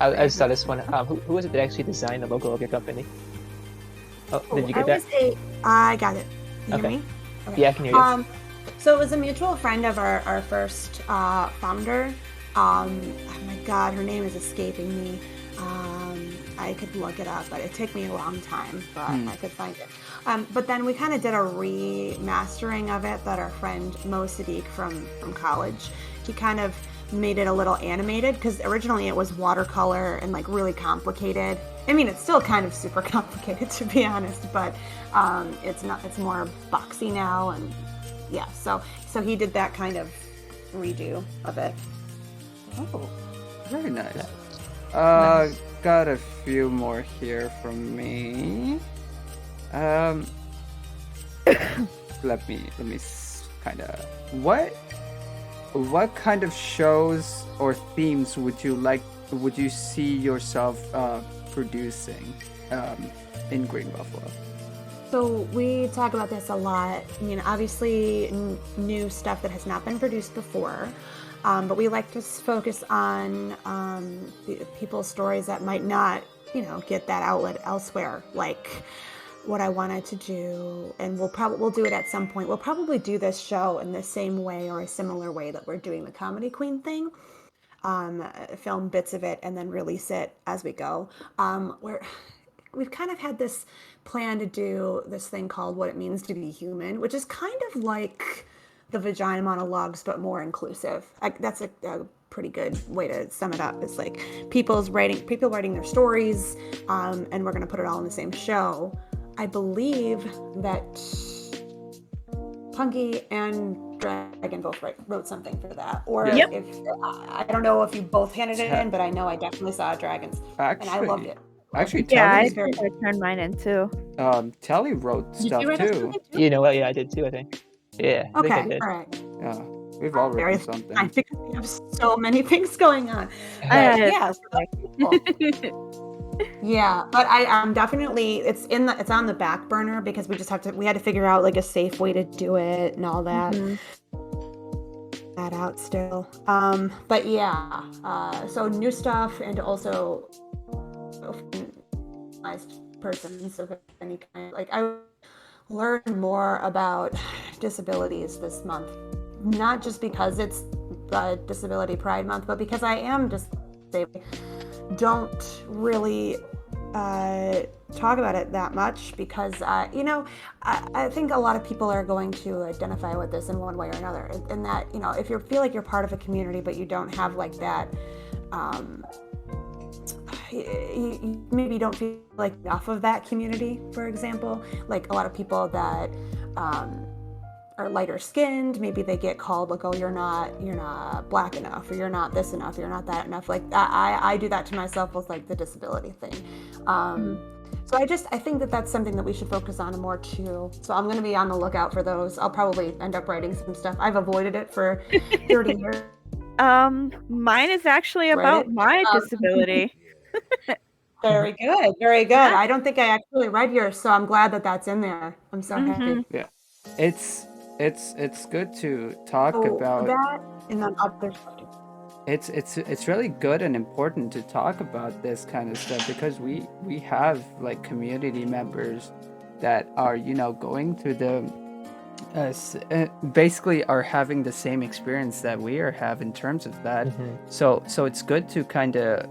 I just thought this one. Who was it that actually designed the logo of your company? Oh, did you get that? I got it. You hear Okay. me? Okay. Yeah, I can hear you. So it was a mutual friend of our first founder. Oh my God, her name is escaping me. I could look it up, but it took me a long time, but I could find it. But then we kind of did a remastering of it that our friend Mo Sadiq from college, he kind of made it a little animated, because originally it was watercolor and like really complicated. I mean, it's still kind of super complicated, to be honest, but it's more boxy now, and yeah, so he did that kind of redo of it. Oh, very nice. Got a few more here from me. Let me kind of, what kind of shows or themes would you see yourself producing in Green Buffalo? So we talk about this a lot. I mean, obviously new stuff that has not been produced before, but we like to focus on people's stories that might not, get that outlet elsewhere. Like what I wanted to do, and we'll do it at some point. We'll probably do this show in the same way or a similar way that we're doing the Comedy Queen thing. Film bits of it and then release it as we go. We've kind of had this plan to do this thing called What It Means to Be Human, which is kind of like the Vagina Monologues, but more inclusive. That's a pretty good way to sum it up. It's like people writing their stories, and we're going to put it all in the same show. I believe that Punky and Dragon both wrote something for that. Or if I don't know if you both handed it in, but I know I definitely saw Dragons, and I loved it. Actually, I Telly, turned mine in too. Telly wrote Did stuff you write too. something too? You know what? Yeah, I did too, I think. Yeah. I think I Okay, did. all right. Yeah, we've all written something. I think we have so many things going on. Yeah, so that's cool. Yeah, but I'm definitely it's on the back burner because we had to figure out like a safe way to do it and all that. That out still. But yeah, so new stuff, and also persons of any kind. Like I learned more about disabilities this month, not just because it's Disability Pride Month, but because I am don't really talk about it that much because I think a lot of people are going to identify with this in one way or another, and that if you feel like you're part of a community but you don't have like that you maybe don't feel like enough of that community, for example. Like a lot of people that are lighter skinned, maybe they get called like, oh, you're not black enough, or you're not this enough, you're not that enough. Like I do that to myself with like the disability thing. So I think that that's something that we should focus on more too. So I'm going to be on the lookout for those. I'll probably end up writing some stuff. I've avoided it for 30 years. Mine is actually about my disability. Very good, very good. I don't think I actually read yours, so I'm glad that that's in there. I'm so happy. Yeah, it's good to talk about that, and then other stuff too. It's really good and important to talk about this kind of stuff, because we have like community members that are, you know, going through basically are having the same experience that we are having in terms of that. So it's good to kind of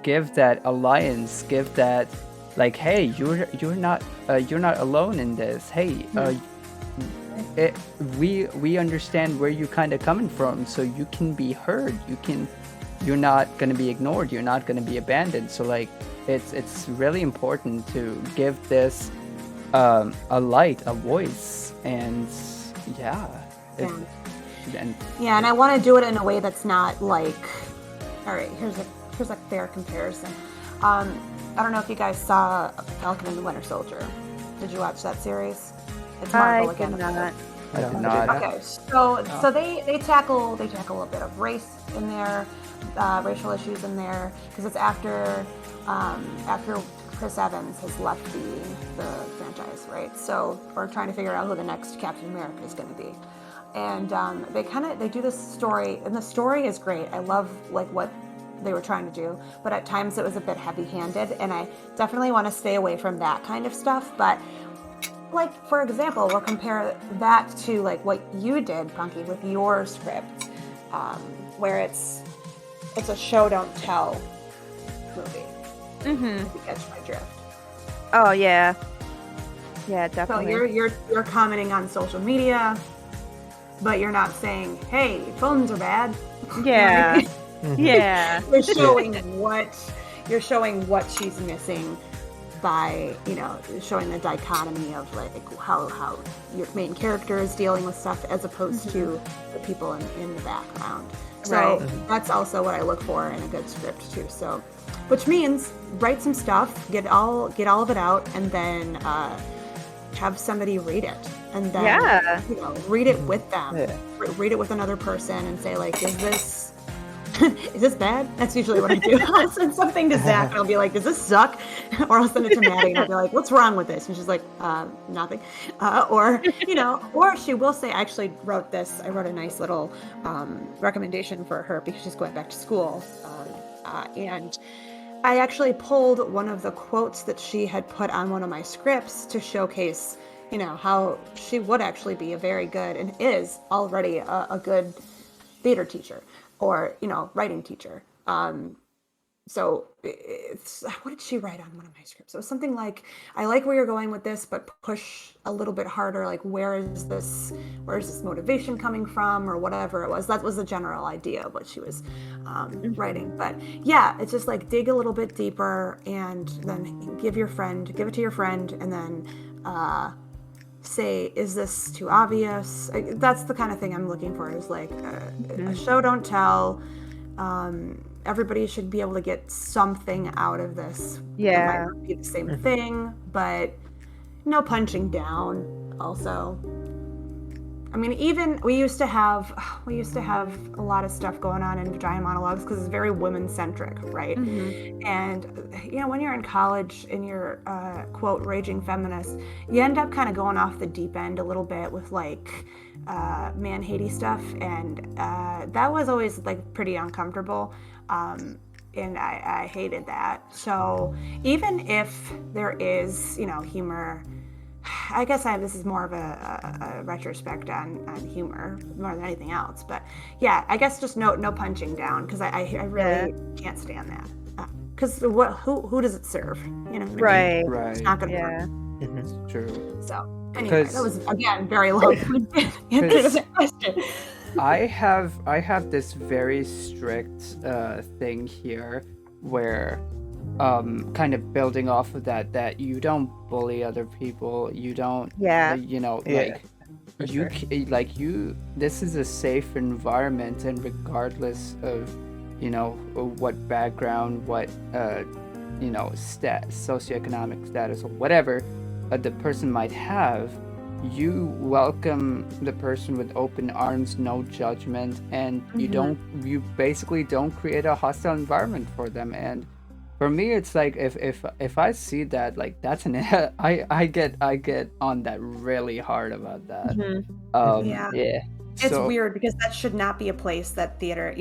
give that alliance, give that like, hey, you're not alone in this. Hey, we understand where you're kind of coming from, so you can be heard. You're not going to be ignored. You're not going to be abandoned. So like, it's really important to give this a light, a voice, and and I want to do it in a way that's not like, all right, here's a fair comparison. I don't know if you guys saw Falcon and the Winter Soldier. Did you watch that series? It's Marvel again. I did not. Okay, so they tackle a bit of race in there, racial issues in there, because it's after Chris Evans has left the franchise, right? So we're trying to figure out who the next Captain America is going to be, and they do this story, and the story is great. I love like what they were trying to do, but at times it was a bit heavy-handed, and I definitely want to stay away from that kind of stuff. But like, for example, we'll compare that to like what you did, Punky, with your script, where it's a show don't tell movie. If you catch my drift. Oh yeah, definitely. So you're commenting on social media, but you're not saying, "Hey, phones are bad." Yeah, yeah. You're showing what she's missing by, you know, showing the dichotomy of like how your main character is dealing with stuff as opposed to the people in the background. So that's also what I look for in a good script too. So, which means write some stuff, get all of it out, and then have somebody read it, and then you know, read it with them, read it with another person, and say like, is this bad? That's usually what I do. I'll send something to Zach and I'll be like, does this suck? Or I'll send it to Maddie and I'll be like, what's wrong with this? And she's like, nothing. Or, you know, or she will say, I actually wrote this. I wrote a nice little recommendation for her because she's going back to school. And I actually pulled one of the quotes that she had put on one of my scripts to showcase, you know, how she would actually be a very good, and is already a good theater teacher, or, you know, writing teacher. So it's, what did she write on one of my scripts? It was something like, I like where you're going with this, but push a little bit harder. Like, where is this motivation coming from, or whatever it was. That was the general idea of what she was writing. But yeah, it's just like, dig a little bit deeper, and then give it to your friend, and then say, is this too obvious? That's the kind of thing I'm looking for, is like a show don't tell. Everybody should be able to get something out of this. It might not be the same thing, but no punching down also. I mean, even we used to have a lot of stuff going on in Vagina Monologues because it's very women-centric, right? And, you know, when you're in college and you're, quote, raging feminist, you end up kind of going off the deep end a little bit with, like, man-hatey stuff. And that was always, like, pretty uncomfortable. And I hated that. So even if there is, you know, humor, I guess this is more of a retrospect on humor more than anything else. But yeah, I guess just no punching down, because I really can't stand that. Because who does it serve? You know what I mean? Right. It's not going to work. It's true. So anyway, that was, again, very long answer to the question. I have this very strict thing here where kind of building off of that you don't bully other people, you don't Yeah. Yeah, for sure. This is a safe environment, and regardless of what background, what socioeconomic status or whatever the person might have, you welcome the person with open arms, no judgment, and you basically don't create a hostile environment for them. And for me, it's like if I see that, like, that's an I get on that really hard about that. Yeah. Yeah. It's So weird because that should not be a place that theater,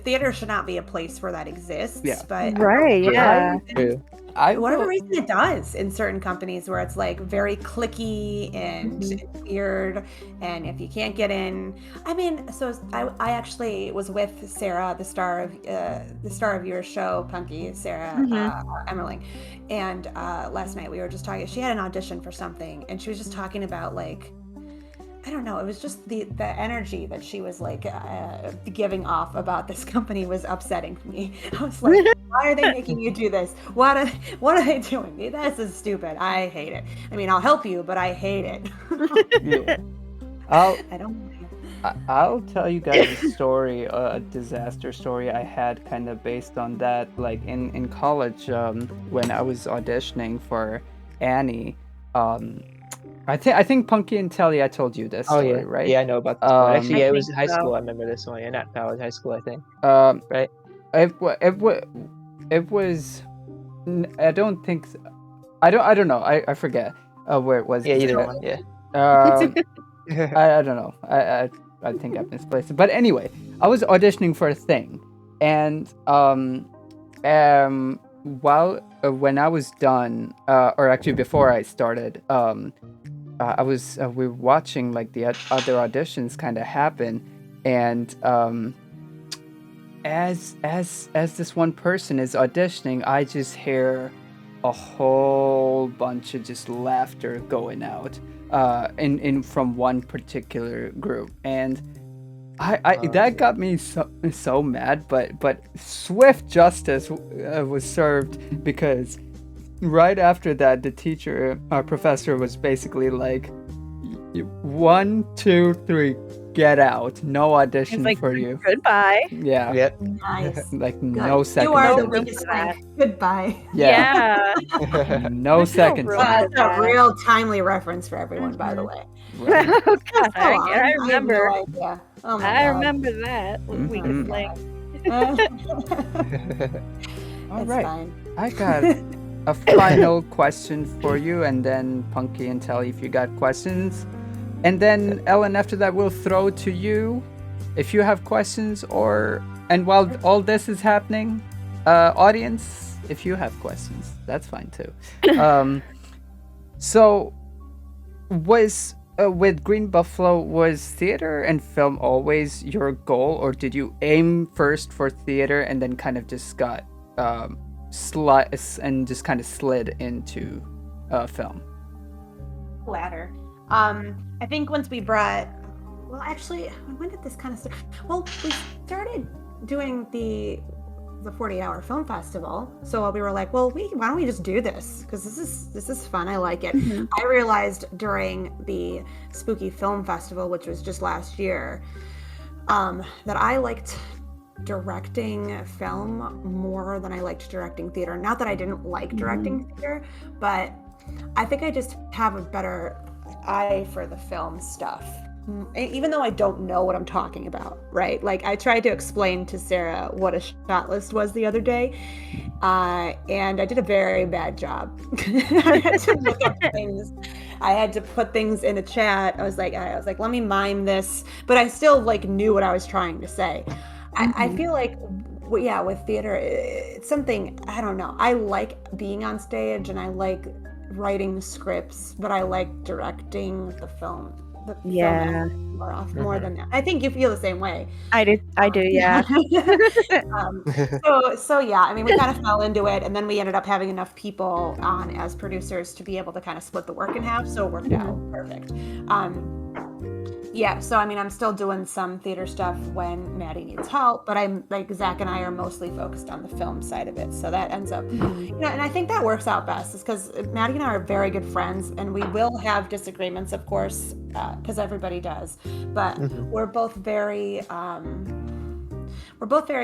theater should not be a place where that exists. Yeah. But Right, yeah. True. whatever reason it does in certain companies where it's like very clicky and weird, and if you can't get in, I mean, so I actually was with Sarah, the star of your show, Punky, Sarah Emmerling, and last night we were just talking. She had an audition for something, and she was just talking about, like, I don't know, it was just the energy that she was like giving off about this company was upsetting me. I was like, why are they making you do this? What are they doing? This is stupid. I hate it. I mean, I'll help you, but I hate it. yeah. I don't. I'll tell you guys a story, a disaster story I had kind of based on that. Like in college, when I was auditioning for Annie, I think Punky and Telly, I told you this story, right? Yeah, I know about this one. Actually, yeah, I it was think high so. school. I remember this one. Yeah, not college, high school, I think. Right? It was. I don't think. I don't know. I forget where it was. Yeah, either one. Yeah. I don't know. I think I've misplaced it. But anyway, I was auditioning for a thing, and when I was done, or actually before I started, we were watching like the other auditions kind of happen, and as this one person is auditioning, I just hear a whole bunch of just laughter going out in from one particular group, and I that got me so mad, but swift justice was served, because right after that, the teacher, our professor, was basically like, 1, 2, 3, get out. No audition It's like, for you. goodbye. Yeah. Yep. Nice. Like Good. no second. You are the room biggest for that. fan. Goodbye. Yeah. No second. room. That's a real timely reference for everyone, by the way. Right. Oh, God, Go on. I remember. have no idea. Oh my I God. remember that. We Mhm. could like, All It's right. fine. I got a final question for you, and then Punky and Telly, if you got questions. And then Ellen, after that, we'll throw to you if you have questions, and while all this is happening, audience, if you have questions, that's fine too. So was with Green Buffalo, was theater and film always your goal, or did you aim first for theater and then kind of just got slid into film? Latter. I think once we brought, well, actually, when did this kind of start? Well, we started doing the 40-hour film festival, so we were like, well, why don't we just do this, because this is fun. I like it. I realized during the Spooky Film Festival, which was just last year, that I liked directing film more than I liked directing theater. Not that I didn't like directing theater, but I think I just have a better eye for the film stuff, even though I don't know what I'm talking about, right? Like, I tried to explain to Sarah what a shot list was the other day, and I did a very bad job. I had to look up things. I had to put things in a chat. I was like, let me mime this, but I still like knew what I was trying to say. I feel like, with theater, it's something, I don't know. I like being on stage and I like writing scripts, but I like directing the film. Yeah. More than that. I think you feel the same way. I do, yeah. So yeah, I mean, we kind of fell into it, and then we ended up having enough people on as producers to be able to kind of split the work in half, so it worked out perfect. Yeah, so I mean, I'm still doing some theater stuff when Maddie needs help, but I'm like Zach and I are mostly focused on the film side of it. So that ends up, and I think that works out best, is because Maddie and I are very good friends, and we will have disagreements, of course, because everybody does. But we're both very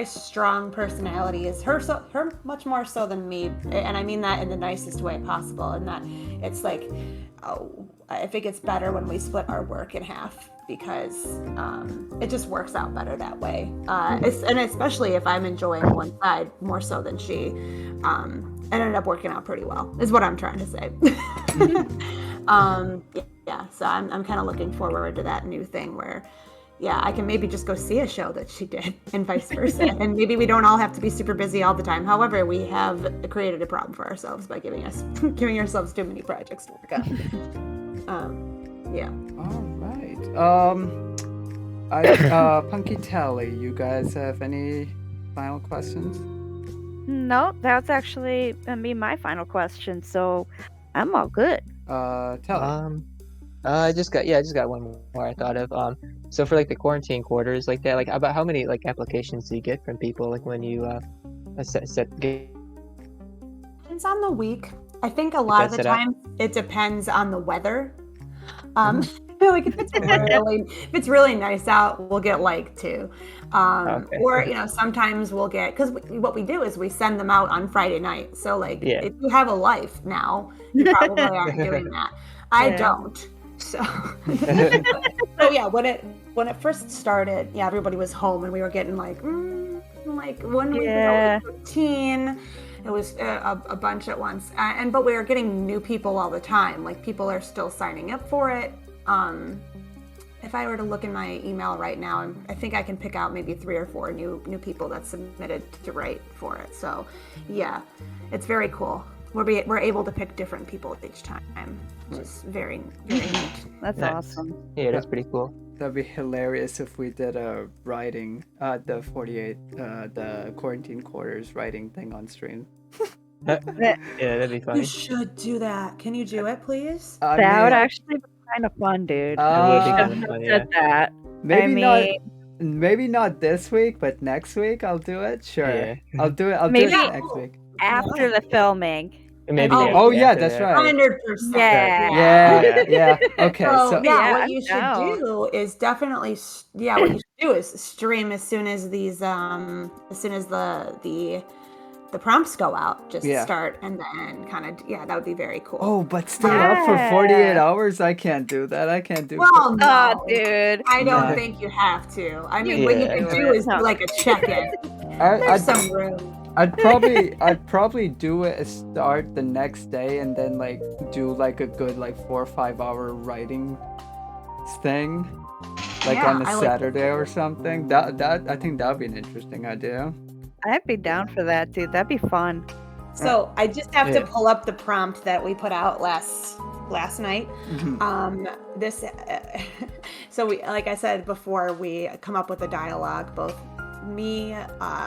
strong personalities. Her much more so than me, and I mean that in the nicest way possible. And that it's like, I think it's better when we split our work in half, because it just works out better that way. And especially if I'm enjoying one side more so than she, it ended up working out pretty well, is what I'm trying to say. Yeah, so I'm kind of looking forward to that new thing where, yeah, I can maybe just go see a show that she did, and vice versa. And maybe we don't all have to be super busy all the time. However, we have created a problem for ourselves by giving ourselves too many projects to work on. Yeah. All right. Punky Tally, you guys have any final questions? No, that's actually gonna be my final question, so I'm all good. Tally. I just got one more I thought of. So for like the quarantine quarters like that, like about how many like applications do you get from people like when you Depends on the week. I think a lot of the time it depends on the weather. Like if it's really nice out, we'll get like 2. Or sometimes we'll get, because what we do is we send them out on Friday night. So like if you have a life now, you probably aren't doing that. I don't. So yeah, when it first started, everybody was home and we were getting like 1 week ago, 15. It was a bunch at once, but we were getting new people all the time. Like people are still signing up for it. If I were to look in my email right now, I think I can pick out maybe 3 or 4 new people that submitted to write for it. So yeah, it's very cool. We're able to pick different people each time, which is very, very neat. That's awesome. Yeah, that's pretty cool. That'd be hilarious if we did a writing, the quarantine quarters writing thing on stream. Yeah, that'd be funny. You should do that. Can you do it, please? That would actually be kind of fun, dude. Said that. Maybe not this week, but next week I'll do it. Sure, Yeah. I'll do it Maybe next week. after the filming. Maybe. That's right. 100%. Yeah. Okay. So Yeah, what you should do is definitely stream as soon as the prompts go out. Just start and then kind of that would be very cool. Oh, but stay up for 48 hours? I can't do that. I can't do. Well, no, oh, dude. I don't think you have to. I mean, what you can do is do like a check-in. There's some room. I'd probably do it start the next day and then like do like a good like 4 or 5 hour writing thing, like on a Saturday or something. That I think that'd be an interesting idea. I'd be down for that, dude. That'd be fun. So I just have to pull up the prompt that we put out last night. So we, like I said before, we come up with a dialogue, both me,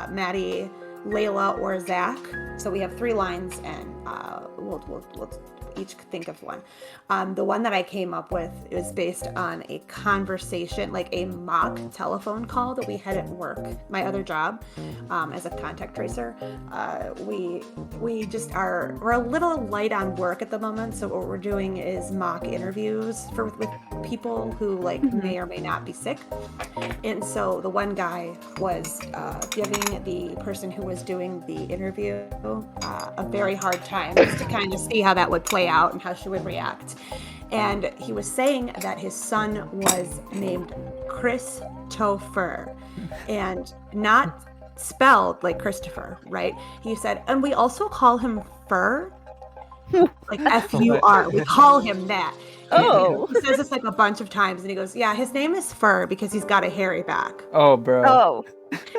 Maddie, Layla, or Zach. So we have 3 lines, and we'll each think of one. The one that I came up with is based on a conversation, like a mock telephone call that we had at work, my other job, as a contact tracer. We just we're a little light on work at the moment, so what we're doing is mock interviews with people who like may or may not be sick. And so the one guy was giving the person who was doing the interview a very hard time, just to kind of see how that would play out and how she would react. And he was saying that his son was named Christopher, and not spelled like Christopher, right? He said, and we also call him Fur, like F-U-R. We call him that. Oh. He says this like a bunch of times, and he goes, yeah, his name is Fur because he's got a hairy back. Oh, bro. Oh.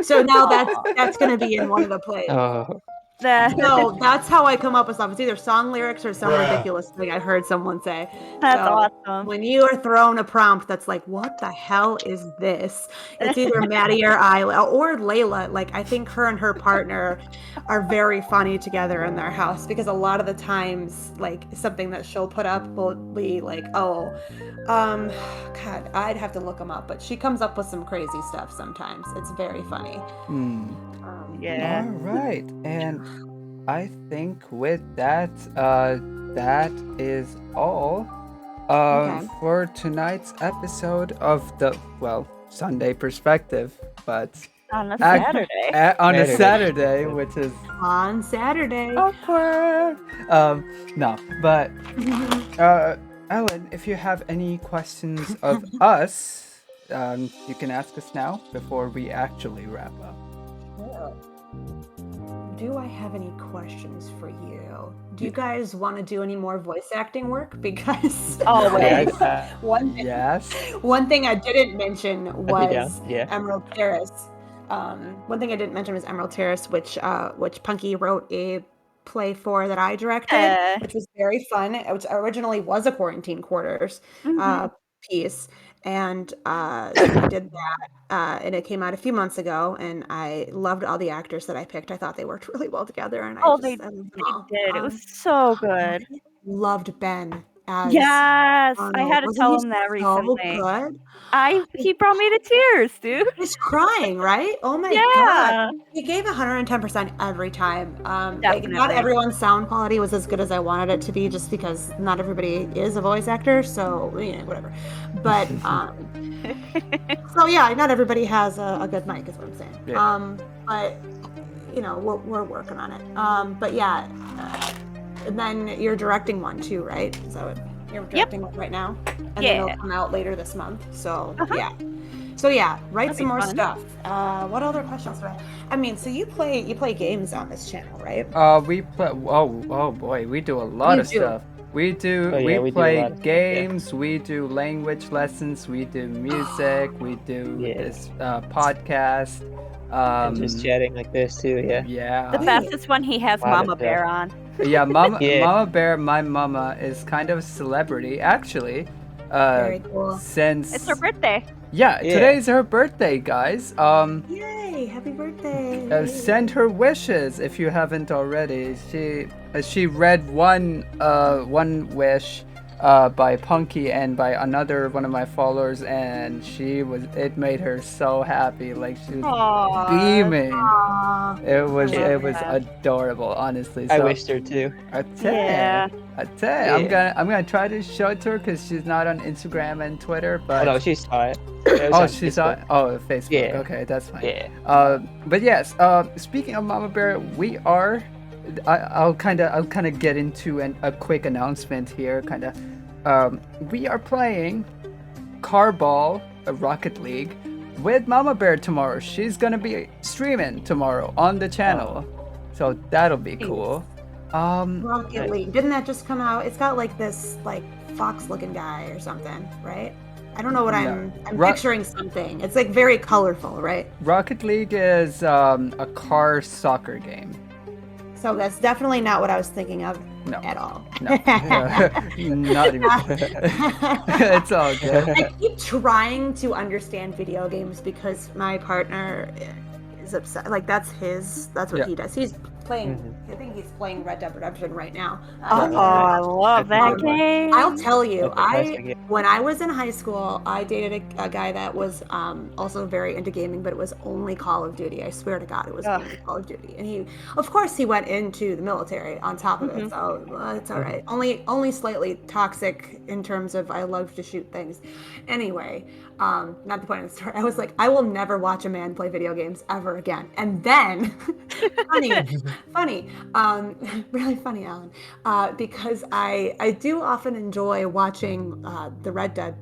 So now that's going to be in one of the plays. Oh. No, that's how I come up with stuff. It's either song lyrics or some ridiculous thing I heard someone say. That's So, awesome. when you are thrown a prompt that's like, what the hell is this? It's either Maddie or Isla or Layla. Like, I think her and her partner are very funny together in their house because a lot of the times, like, something that she'll put up will be like, God, I'd have to look them up, but she comes up with some crazy stuff sometimes. It's very funny. Yeah. All right, and I think with that, that is all Okay. for tonight's episode of the Sunday perspective, but On a Ac- Saturday. on a Saturday. Saturday, which is On Saturday. awkward. No, but Ellen, if you have any questions of us, you can ask us now before we actually wrap up. Do I have any questions for you? Do you guys want to do any more voice acting work? Because Always. Yes. one thing I didn't mention Yeah, was yeah. Emerald Terrace. One thing I didn't mention was Emerald Terrace, which Punky wrote a play for that I directed, which was very fun. It originally was a Quarantine Quarters piece, and so we did that, and it came out a few months ago, and I loved all the actors that I picked. I thought they worked really well together, and I loved They them all. did. It was so good. I loved Ben as Yes, I had to wasn't tell he him that so recently. good? He brought me to tears, dude. He's crying, right? Oh my Yeah. god. He gave 110% every time. Like, not Definitely. everyone's sound quality was as good as I wanted it to be, just because not everybody is a voice actor, so whatever. But so yeah, not everybody has a good mic, is what I'm saying. Yeah. But we're working on it. But yeah, and then you're directing one too, right? So you're directing one right now, and then it'll come out later this month. So yeah, write That'd some be more fun. stuff. What other questions do I have? I mean, so you play games on this channel, right? We play. Oh boy, we do a lot You of do. stuff. We do. Oh, yeah, we we do a play lot of stuff, games. We do language lessons. We do music. We do this podcast. And just chatting like this too, yeah. Yeah. The best is when he has Lot of Mama stuff. Bear on. Yeah, Mama, Yeah. Mama Bear, my mama is kind of a celebrity, actually. Very cool. Since It's her birthday. yeah, Yeah. today's her birthday, guys. Yay! Happy birthday! Send her wishes if you haven't already. She read one wish by Punky and by another one of my followers, and it made her so happy. Like, she was Aw. beaming. Aw. It was that. adorable, honestly. I So, wished her too. Yeah. I'm gonna try to show it to her because she's not on Instagram and Twitter. Oh But no, she saw it. It was oh, on she saw it. Facebook. Oh, Facebook. Yeah. Okay, that's fine. Yeah. But yes. Speaking of Mama Bear, we are. I'll kind of get into a quick announcement here. We are playing Carball, Rocket League, with Mama Bear tomorrow. She's gonna be streaming tomorrow on the channel, so that'll be cool. Rocket League. Didn't that just come out? It's got like this fox-looking guy or something, right? I don't know what I'm picturing something. It's like very colorful, right? Rocket League is a car soccer game. So that's definitely not what I was thinking of at all. No, not even. It's all good. I keep trying to understand video games because my partner is obsessed. Like, that's what he does. He's playing. I think he's playing Red Dead Redemption right now. Oh, I love that game. I'll tell you, Fantastic game. when I was in high school, I dated a guy that was also very into gaming, but it was only Call of Duty. I swear to God, it was only Call of Duty. And he, of course, he went into the military on top of it, so it's all right. Only slightly toxic in terms of I love to shoot things. Anyway, not the point of the story. I was like, I will never watch a man play video games ever again. And then, funny, really funny, Alan, because I do often enjoy watching the Red Dead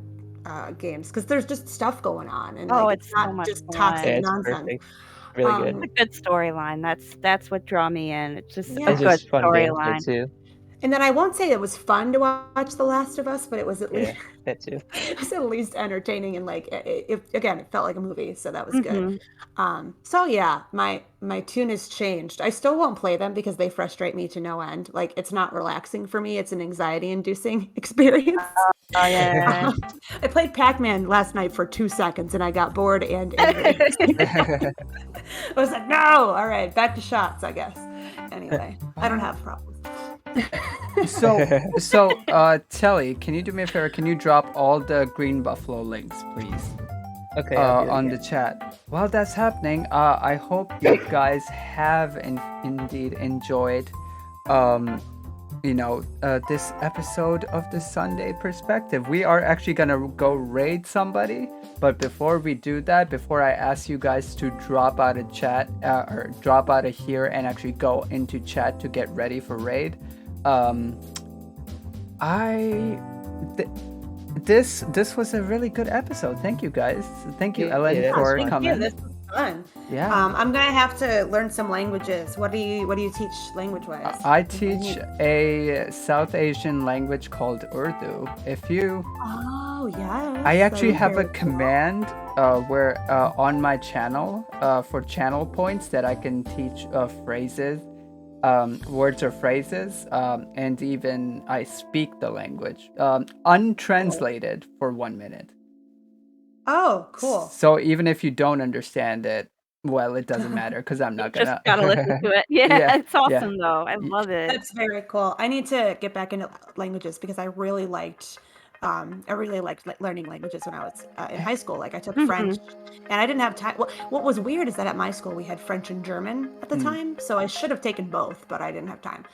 games because there's just stuff going on, and it's it's not so much just fun. toxic Yeah, it's nonsense. perfect. Really good. It's a good storyline. That's what draw me in. It's just Yeah. a It's good just fun gameplay storyline. too. And then I won't say it was fun to watch The Last of Us, but it was at least Yeah, that too. it was at least entertaining, and like again, it felt like a movie, so that was good. So yeah, my tune has changed. I still won't play them because they frustrate me to no end. Like it's not relaxing for me; it's an anxiety-inducing experience. Oh yeah. I played Pac-Man last night for 2 seconds, and I got bored and angry. I was like, no, all right, back to shots, I guess. Anyway, I don't have problems. So, Telly, can you do me a favor? Can you drop all the Green Buffalo links, please, Okay, I'll do on that. the chat? While that's happening, I hope you guys have indeed enjoyed, this episode of the Sunday Perspective. We are actually gonna go raid somebody, but before we do that, before I ask you guys to drop out of chat or drop out of here and actually go into chat to get ready for raid, this was a really good episode. Thank you guys. Thank you, Yeah, Ellen, that was for fun. coming. Yeah, this was fun. Yeah. I'm gonna have to learn some languages. What do you teach language-wise? I teach a South Asian language called Urdu. If you, Oh yes. I actually that have is a very cool. command where on my channel for channel points that I can teach phrases, words or phrases, and even I speak the language untranslated for 1 minute. Oh, cool. So even if you don't understand it, well, it doesn't matter because I'm not gonna. Just gotta listen to it. Yeah, Yeah, it's awesome though. I love it. That's very cool. I need to get back into languages because I really liked learning languages when I was in high school. Like I took French, and I didn't have time. Well, what was weird is that at my school we had French and German at the time, so I should have taken both, but I didn't have time.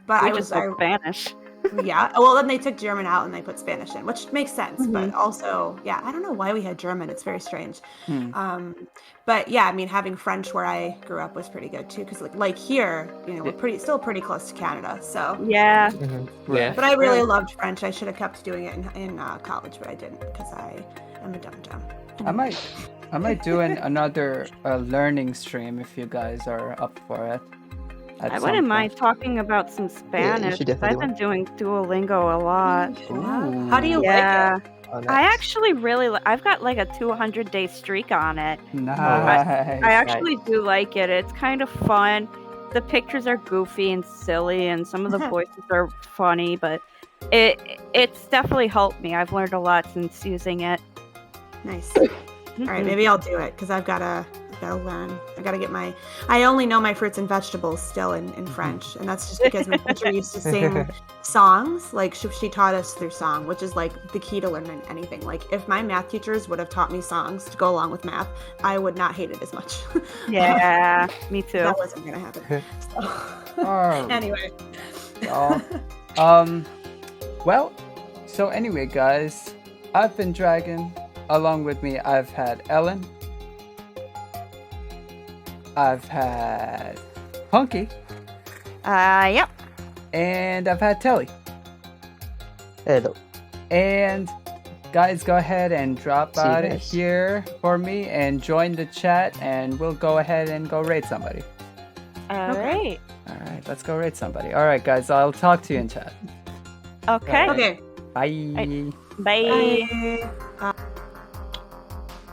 But We I just was, took Spanish. yeah. Well, then they took German out and they put Spanish in, which makes sense. But also, yeah, I don't know why we had German. It's very strange. But yeah, I mean, having French where I grew up was pretty good too, because like here, we're still pretty close to Canada. So Yeah. Yeah. but I really loved French. I should have kept doing it in college, but I didn't because I am a dum-dum. I might do another learning stream if you guys are up for it. I wouldn't mind talking about some Spanish. should 'cause definitely I've been doing Duolingo a lot. Yeah. How do you Yeah. like it? Oh, nice. I actually really I've got like a 200-day streak on it. Nice. I actually do like it. It's kind of fun. The pictures are goofy and silly, and some of the voices are funny, but it's definitely helped me. I've learned a lot since using it. Nice. All right, maybe I'll do it because I've got to learn. I got to get I only know my fruits and vegetables still in French, and that's just because my teacher used to sing songs. Like she taught us through song, which is like the key to learning anything. Like if my math teachers would have taught me songs to go along with math, I would not hate it as much. Yeah, me too. That wasn't gonna happen. Oh, Anyway. well, so anyway, guys, I've been Dragon. Along with me, I've had Ellen. I've had Punky. Yep. And I've had Telly. Hello. And guys, go ahead and drop See you out of guys. here for me and join the chat, and we'll go ahead and go raid somebody. All right. All right, let's go raid somebody. All right, guys, I'll talk to you in chat. Okay. Okay. Bye. Bye.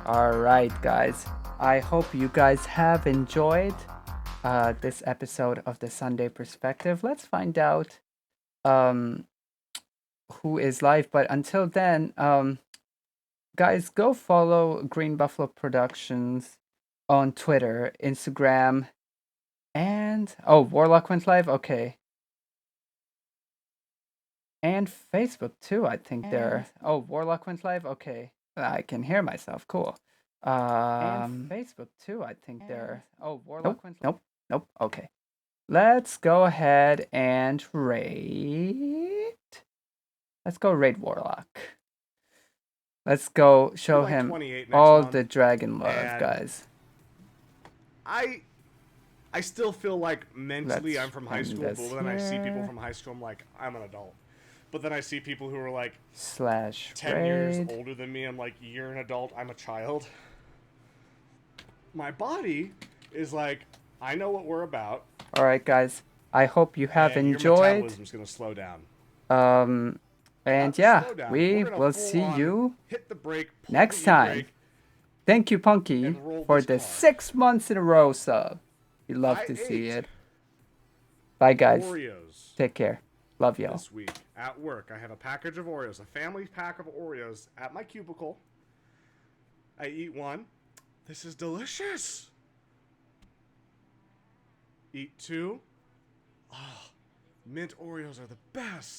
All right, guys. I hope you guys have enjoyed this episode of the Sunday Perspective. Let's find out who is live. But until then, guys, go follow Green Buffalo Productions on Twitter, Instagram, and Warlock went live. Okay. And Facebook too, I think there. Oh, Warlock went live. Okay. I can hear myself. Cool. And Facebook too, I think there. Oh, Warlock went live. Nope. Okay. Let's go ahead and raid. Let's go raid Warlock. Let's go show like him 28 next all month, the dragon love, and guys. I still feel like mentally Let's I'm from high end school, this but then I see people here. from high school, I'm like, I'm an adult. But then I see people who are like / 10 years raid. older than me, I'm like, you're an adult, I'm a child. My body is like, I know what we're about. All right, guys. I hope you have And your enjoyed. metabolism's gonna slow down. And Not yeah, slow down. we We're gonna will full see on you hit the brake, pull next the time. e-brake, Thank you, Punky, and roll for this the car. 6 months in a row sub. We love I to see ate it. Bye, guys. Oreos Take care. Love y'all. this week at work. I have a package of Oreos, a family pack of Oreos at my cubicle. I eat one. This is delicious. Eat two. Oh, mint Oreos are the best.